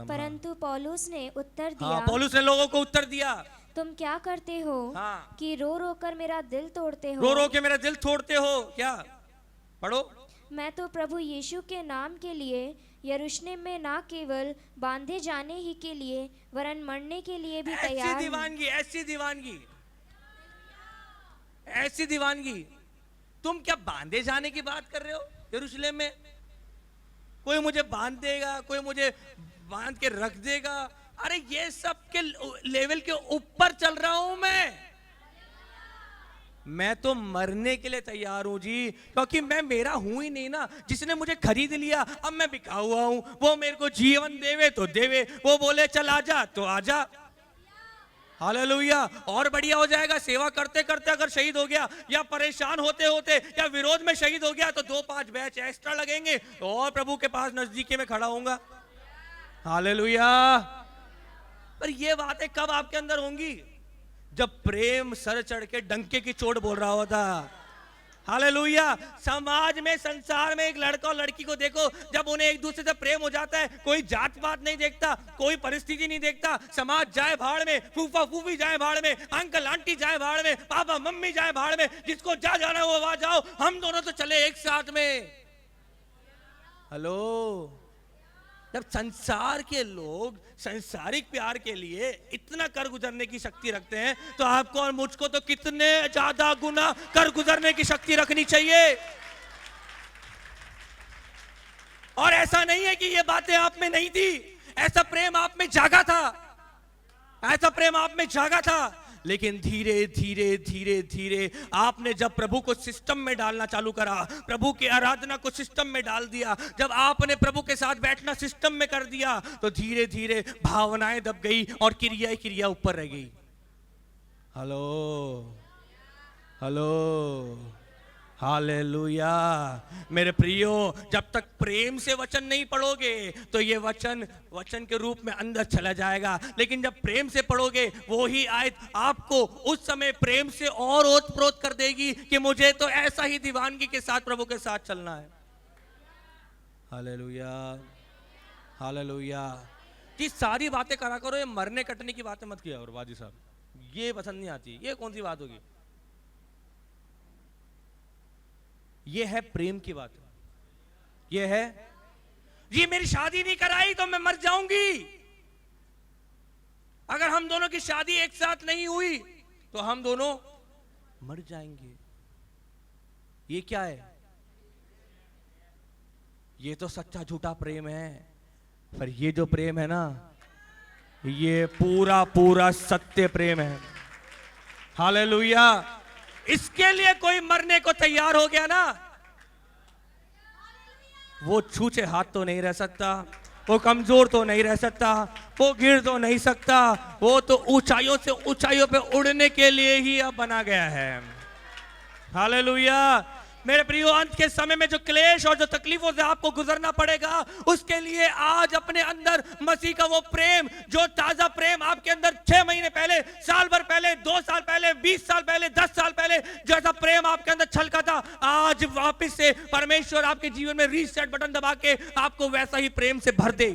परंतु पौलुस ने उत्तर दिया, हाँ, पौलुस ने लोगों को उत्तर दिया, तुम क्या करते हो? हाँ, कि रो रो कर मेरा दिल तोड़ते हो। रो रो के मेरा दिल तोड़ते हो। क्या? पढ़ो। मैं तो प्रभु यीशु के नाम के लिए यरूशलेम में ना केवल बांधे जाने ही के लिए वरन मरने के लिए भी तैयार हूं। ऐसी दीवानगी, ऐसी दीवानगी, ऐसी दीवानगी। तुम क्या बांधे जाने की बात कर रहे हो? यरूशलेम में कोई मुझे बांध देगा, कोई मुझे बांध के रख देगा? अरे ये सब के लेवल के ऊपर चल रहा हूं मैं। मैं तो मरने के लिए तैयार हूं जी, क्योंकि मैं मेरा हूं ही नहीं ना। जिसने मुझे खरीद लिया, अब मैं बिका हुआ हूं। वो मेरे को जीवन देवे तो देवे, वो बोले चल आजा तो आजा। हालेलुया। और बढ़िया हो जाएगा, सेवा करते करते अगर शहीद हो गया, या परेशान होते होते या विरोध में शहीद हो गया, तो 2-5 बैच एक्स्ट्रा लगेंगे और प्रभु के पास नजदीकी में खड़ा होऊंगा। हालेलुया। पर ये बातें कब आपके अंदर होंगी? जब प्रेम सर चढ़ के डंके की चोट बोल रहा होता। हालेलुया। समाज में, संसार में एक लड़का और लड़की को देखो, जब उन्हें एक दूसरे से प्रेम हो जाता है, कोई जात पात नहीं देखता, कोई परिस्थिति नहीं देखता। समाज जाए भाड़ में, फूफा फूफी जाए भाड़ में, अंकल आंटी जाए भाड़ में, पापा मम्मी जाए भाड़ में, जिसको जा जाना है वो वहां जाओ, हम दोनों तो चले एक साथ में। हेलो। जब संसार के लोग संसारिक प्यार के लिए इतना कर गुजरने की शक्ति रखते हैं, तो आपको और मुझको तो कितने ज्यादा गुना कर गुजरने की शक्ति रखनी चाहिए। और ऐसा नहीं है कि ये बातें आप में नहीं थी, ऐसा प्रेम आप में जागा था, ऐसा प्रेम आप में जागा था। लेकिन धीरे धीरे धीरे धीरे आपने जब प्रभु को सिस्टम में डालना चालू करा, प्रभु की आराधना को सिस्टम में डाल दिया, जब आपने प्रभु के साथ बैठना सिस्टम में कर दिया, तो धीरे धीरे भावनाएं दब गई और क्रिया क्रिया ऊपर रह गई। Hello hello hallelujah. मेरे प्रियो, जब तक प्रेम से वचन नहीं पढ़ोगे तो ये वचन के रूप में अंदर चला जाएगा। लेकिन जब प्रेम से पढ़ोगे, वो ही आयत आपको उस समय प्रेम से और ओतप्रोत कर देगी कि मुझे तो ऐसा ही दीवानगी के साथ प्रभु के साथ चलना है। Hallelujah hallelujah. कि सारी बातें करा करो, ये मरने कटने की बातें मत किया करो बाजी साहब, ये पसंद नहीं आती। ये कौन सी बात होगी? ये है प्रेम की बात। ये है, ये मेरी शादी नहीं कराई तो मैं मर जाऊंगी। अगर हम दोनों की शादी एक साथ नहीं हुई तो हम दोनों मर जाएंगे। ये क्या है? ये तो सच्चा झूठा प्रेम है। पर ये जो प्रेम है ना, ये पूरा पूरा सत्य प्रेम है। हालेलुया। इसके लिए कोई मरने को तैयार हो गया ना, वो छूछे हाथ तो नहीं रह सकता, वो कमजोर तो नहीं रह सकता, वो गिर तो नहीं सकता, वो तो ऊंचाइयों से ऊंचाइयों पे उड़ने के लिए ही अब बना गया है। हालेलुया। मेरे प्रियो, अंत के समय में जो क्लेश और जो तकलीफों से आपको गुजरना पड़ेगा, उसके लिए आज अपने अंदर मसीह का वो प्रेम, जो ताजा प्रेम आपके अंदर 6 महीने पहले, साल भर पहले, 2 साल पहले, 20 साल पहले, 10 साल पहले जैसा प्रेम आपके अंदर छलका था, आज वापस से परमेश्वर आपके जीवन में रीसेट बटन दबा के आपको वैसा ही प्रेम से भर दे।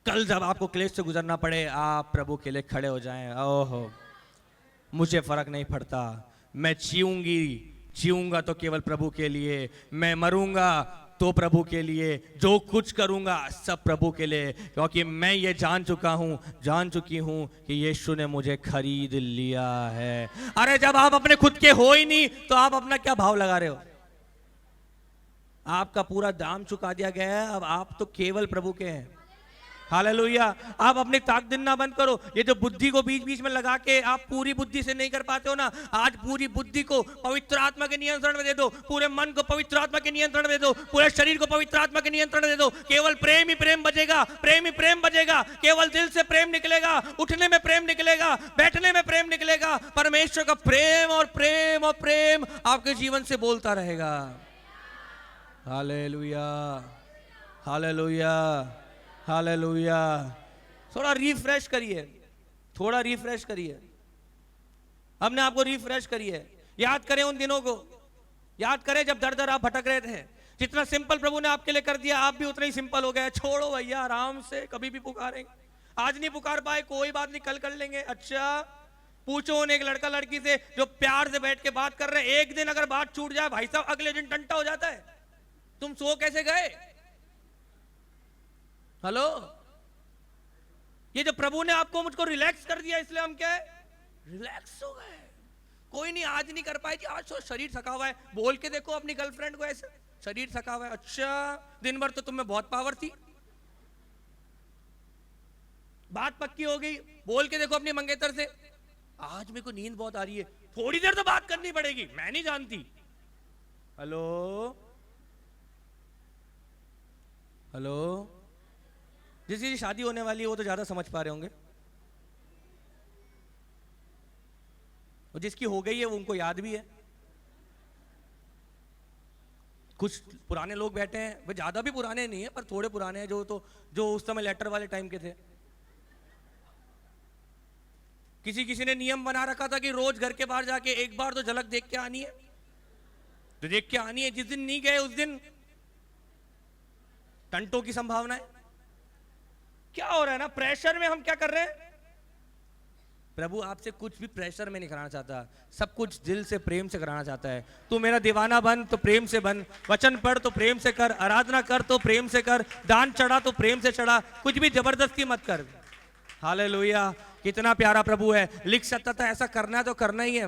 कल जब आपको क्लेश से गुजरना पड़े, आप प्रभु के लिए खड़े हो जाएं। ओहो, मुझे फर्क नहीं पड़ता, मैं जीऊंगा तो केवल प्रभु के लिए, मैं मरूंगा तो प्रभु के लिए, जो कुछ करूंगा सब प्रभु के लिए, क्योंकि मैं ये जान चुकी हूं कि यीशु ने मुझे खरीद लिया है। अरे जब आप अपने खुद के हो ही नहीं, तो आप अपना क्या भाव लगा रहे हो? आपका पूरा दाम चुका दिया गया है, अब आप तो केवल प्रभु के हैं। हालेलुया। आप अपनी ताक दिना बंद करो। ये जो बुद्धि को बीच बीच में लगा के आप पूरी बुद्धि से नहीं कर पाते हो ना, आज पूरी बुद्धि को पवित्र आत्मा के नियंत्रण में दे दो, पूरे मन को पवित्र आत्मा के नियंत्रण में दे दो, पूरे शरीर को पवित्र आत्मा के नियंत्रण में दे दो। केवल प्रेम ही प्रेम बजेगा, प्रेम ही प्रेम बजेगा, केवल दिल से प्रेम निकलेगा, उठने में प्रेम निकलेगा, बैठने में प्रेम निकलेगा। परमेश्वर का प्रेम और प्रेम और प्रेम आपके जीवन से बोलता रहेगा। Hallelujah hallelujah hallelujah. थोड़ा रिफ्रेश करिए, थोड़ा रिफ्रेश करिए, अपने आप को रिफ्रेश करिए। याद करें उन दिनों को, याद करें जब दर दर आप भटक रहे थे। जितना सिंपल प्रभु ने आपके लिए कर दिया, आप भी उतना ही सिंपल हो गए। छोड़ो भैया, आराम से कभी भी पुकारेंगे। आज नहीं पुकार पाए कोई बात नहीं, कल कर लेंगे। अच्छा, पूछो उन एक लड़का लड़की से जो प्यार से बैठ के बात कर रहे हैं, एक दिन अगर बात छूट जाए भाई साहब, अगले दिन टंटा हो जाता है। तुम सो कैसे गए? हेलो। ये जो प्रभु ने आपको मुझको रिलैक्स कर दिया, इसलिए हम क्या है, रिलैक्स हो गए। कोई नहीं, आज नहीं कर पाए जी, आज तो शरीर थका हुआ है। बोल के देखो अपनी गर्लफ्रेंड को ऐसे, शरीर थका हुआ है। अच्छा, दिन भर तो तुम्हें बहुत पावर थी, बात पक्की हो गई। बोल के देखो अपनी मंगेतर से, आज मेरे को नींद बहुत आ रही है, थोड़ी देर तो बात करनी पड़ेगी, मैं नहीं जानती। हेलो हेलो, जिसकी शादी होने वाली है वो तो ज्यादा समझ पा रहे होंगे, और जिसकी हो गई है वो उनको याद भी है। कुछ पुराने लोग बैठे हैं, वो ज्यादा भी पुराने नहीं है पर थोड़े पुराने हैं, जो उस समय लेटर वाले टाइम के थे। किसी ने नियम बना रखा था कि रोज घर के बाहर जाके एक बार तो झलक देख के आनी है, तो देख के आनी है। जिस दिन नहीं गए उस दिन टंटों की संभावना है। क्या हो रहा है ना, प्रेशर में हम क्या कर रहे हैं। प्रभु आपसे कुछ भी प्रेशर में नहीं कराना चाहता, सब कुछ दिल से प्रेम से कराना चाहता है। तू मेरा दीवाना बन तो प्रेम से बन, वचन पढ़ तो प्रेम से कर, आराधना कर तो प्रेम से कर, दान चढ़ा तो प्रेम से चढ़ा, कुछ भी जबरदस्ती मत कर। हालेलुया, कितना प्यारा प्रभु है। लिख सकता था ऐसा करना है तो करना ही है,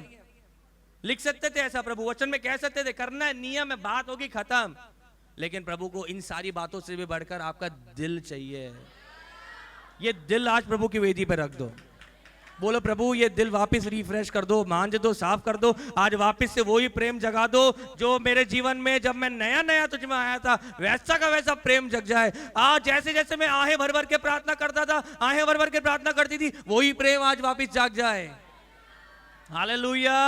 लिख सकते थे ऐसा, प्रभु वचन में कह सकते थे करना है, नियम है, बात होगी खत्म। लेकिन प्रभु को इन सारी बातों से भी बढ़कर आपका दिल चाहिए। ये दिल आज प्रभु की वेदी पर रख दो। बोलो प्रभु ये दिल वापस रिफ्रेश कर दो, मांझ दो, साफ कर दो। आज वापस से वही प्रेम जगा दो जो मेरे जीवन में जब मैं नया नया तुझ में आया था वैसा का वैसा प्रेम जग जाए। आज जैसे जैसे मैं आहें भर भर के प्रार्थना करता था, आहें भर भर के प्रार्थना करती थी, वही प्रेम आज वापस जाग जाए। Hallelujah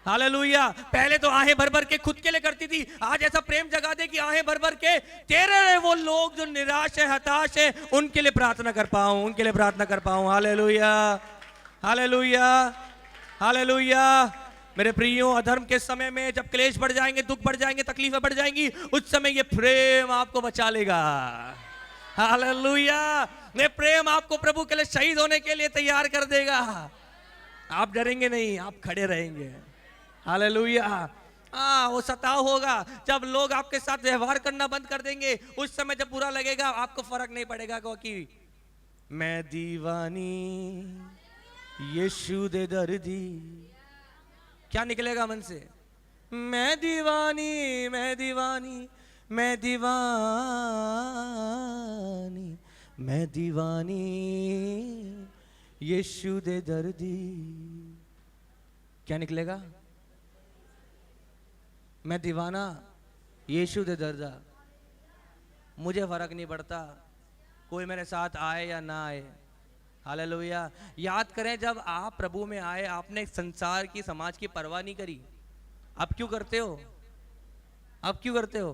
hallelujah. पहले तो आहें भर भर के खुद के लिए करती थी, आज ऐसा प्रेम जगा दे कि आहें भर भर के तेरे वो लोग जो निराश है, हताश है, उनके लिए प्रार्थना कर पाऊं, उनके लिए प्रार्थना कर पाऊं। Hallelujah hallelujah hallelujah. मेरे प्रियो, अधर्म के समय में जब क्लेश बढ़ जाएंगे, दुख बढ़ जाएंगे, तकलीफें बढ़ जाएंगी, उस समय ये प्रेम आपको बचा लेगा। हालेलुया। ये प्रेम आपको प्रभु के लिए शहीद होने के लिए तैयार कर देगा। आप डरेंगे नहीं, आप खड़े रहेंगे। हालेलुया। वो सताव होगा जब लोग आपके साथ व्यवहार करना बंद कर देंगे, उस समय जब बुरा लगेगा आपको फर्क नहीं पड़ेगा, क्योंकि मैं दीवानी यीशु दे दर्दी। क्या निकलेगा मन से? मैं दीवानी मैं दीवानी मैं दीवानी मैं दीवानी यीशु दे दर्दी। क्या निकलेगा? मैं दीवाना यीशु दे दर्दा। मुझे फर्क नहीं पड़ता कोई मेरे साथ आए या ना आए। हालेलुया। याद करें जब आप प्रभु में आए, आपने संसार की, समाज की परवाह नहीं करी। अब क्यों करते हो? अब क्यों करते हो?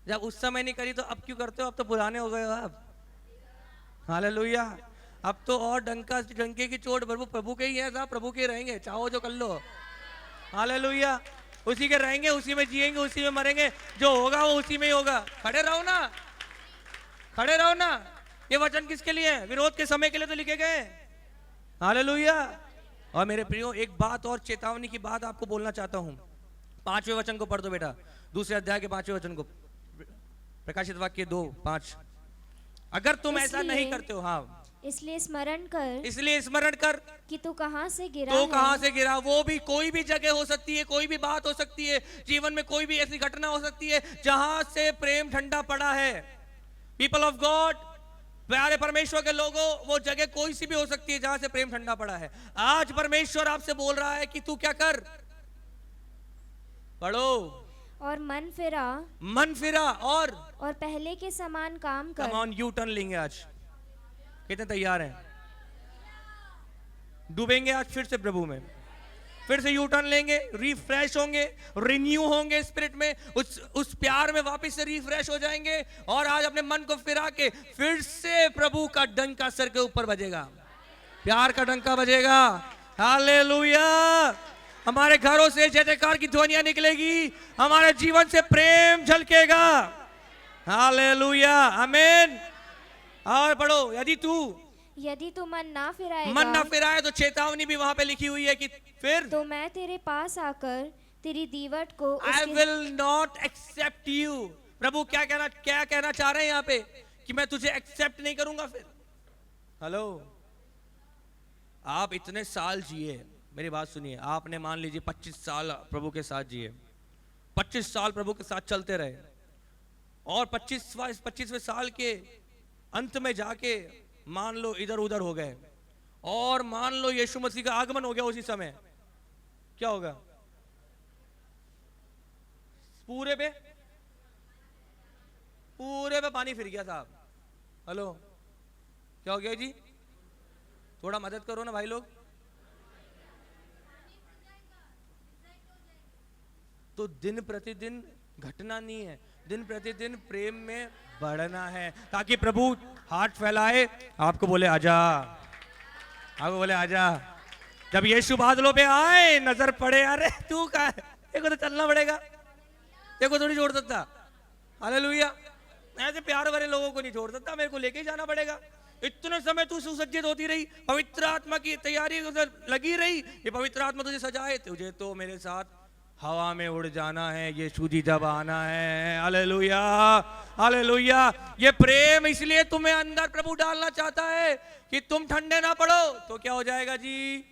जब उस समय नहीं करी तो अब क्यों करते हो? अब तो पुराने हो गए हो आप। हालेलुया। अब तो और डंके की चोट प्रभु के ही है साहब, प्रभु के रहेंगे, चाहो जो कर लो। हालेलुया। उसी के रहेंगे, उसी में जिएंगे, उसी में मरेंगे, जो होगा वो उसी में ही होगा। खड़े रहो ना, खड़े रहो ना। ये वचन किसके लिए है? विरोध के समय के लिए तो लिखे गए। हालेलुया। और मेरे प्रियो, एक बात और चेतावनी की बात आपको बोलना चाहता हूं। 5वें वचन को पढ़ दो बेटा, 2 अध्याय के 5वें वचन को, प्रकाशित वाक्य 2:5। अगर तुम ऐसा नहीं करते हो, हाँ, इसलिए स्मरण कर कि तू कहां से गिरा तो है। कहां से गिरा? वो भी कोई भी जगह हो सकती है, कोई भी बात हो सकती है, जीवन में कोई भी ऐसी घटना हो सकती है जहां से प्रेम ठंडा पड़ा है। पीपल ऑफ गॉड, प्यारे परमेश्वर के लोगों, वो जगह कोई सी भी हो सकती है जहां से प्रेम ठंडा पड़ा है। आज परमेश्वर आपसे बोल रहा है कि तू क्या कर, पढ़ो, और मन फिरा और पहले के समान काम कर। कम ऑन, यू टर्न लेंगे आज। कितने तैयार हैं? डूबेंगे आज फिर से प्रभु में, फिर से यू टर्न लेंगे, रिफ्रेश होंगे, रिन्यू होंगे स्पिरिट में, उस प्यार में वापस से रिफ्रेश हो जाएंगे। और आज अपने मन को फिरा के फिर से प्रभु का डंका सर के ऊपर बजेगा, प्यार का डंका बजेगा। हालेलुया। हमारे घरों से जय जयकार की ध्वनियां निकलेगी, हमारे जीवन से प्रेम झलकेगा। हालेलुया, आमीन। और पढ़ो, यदि तू मन ना फिराए तो चेतावनी भी वहां पे लिखी हुई है कि फिर तो मैं तेरे पास आकर तेरी दीवट को I will not accept you. प्रभु क्या कहना चाह रहे हैं यहाँ पे? कि मैं तुझे एक्सेप्ट नहीं करूंगा फिर। हेलो, आप इतने साल जिए, मेरी बात सुनिए, आपने मान लीजिए 25 साल प्रभु के साथ जिए, 25 साल प्रभु के साथ चलते रहे, और 25वें साल के अंत में जाके मान लो इधर उधर हो गए, और मान लो यीशु मसीह का आगमन हो गया उसी समय, क्या होगा? पूरे पे पानी फिर गया साहब। हेलो, क्या हो गया जी? थोड़ा मदद करो ना भाई लोग। तो दिन प्रतिदिन घटना नहीं है, दिन प्रतिदिन प्रेम में बढ़ना है, ताकि प्रभु हाथ फैलाए, आपको बोले आजा, आपको बोले आजा। जब यीशु बादलों पे आए, नजर पड़े, अरे तू कहाँ है, देखो तो चलना पड़ेगा, देखो थोड़ी छोड़ सकता। हालेलुया। ऐसे प्यार भरे लोगों को नहीं छोड़ सकता, मेरे को लेके ही जाना पड़ेगा। इतने समय तू सुसज्जित होती रही, पवित्र आत्मा की तैयारी उधर लगी रही, ये पवित्र आत्मा तुझे सजाए, तुझे तो मेरे साथ हवा में उड़ जाना है, यीशु जी जब आना है। Hallelujah, hallelujah. ये प्रेम इसलिए तुम्हें अंदर प्रभु डालना चाहता है कि तुम ठंडे ना पड़ो। तो क्या हो जाएगा जी?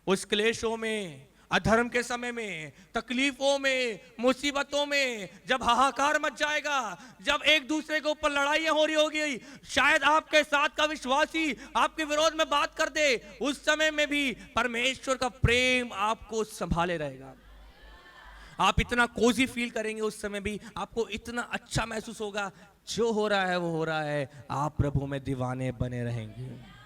उस क्लेशों में, अधर्म के समय में, तकलीफों में, मुसीबतों में, जब हाहाकार मच जाएगा, जब एक दूसरे के ऊपर लड़ाइयां हो रही होगी, शायद आपके साथ का विश्वासी आपके विरोध में बात कर दे, उस समय में भी परमेश्वर का प्रेम आपको संभाले रहेगा। आप इतना कोजी फील करेंगे, उस समय भी आपको इतना अच्छा महसूस होगा, जो हो रहा है वो हो रहा है, आप प्रभु में दीवाने बने रहेंगे।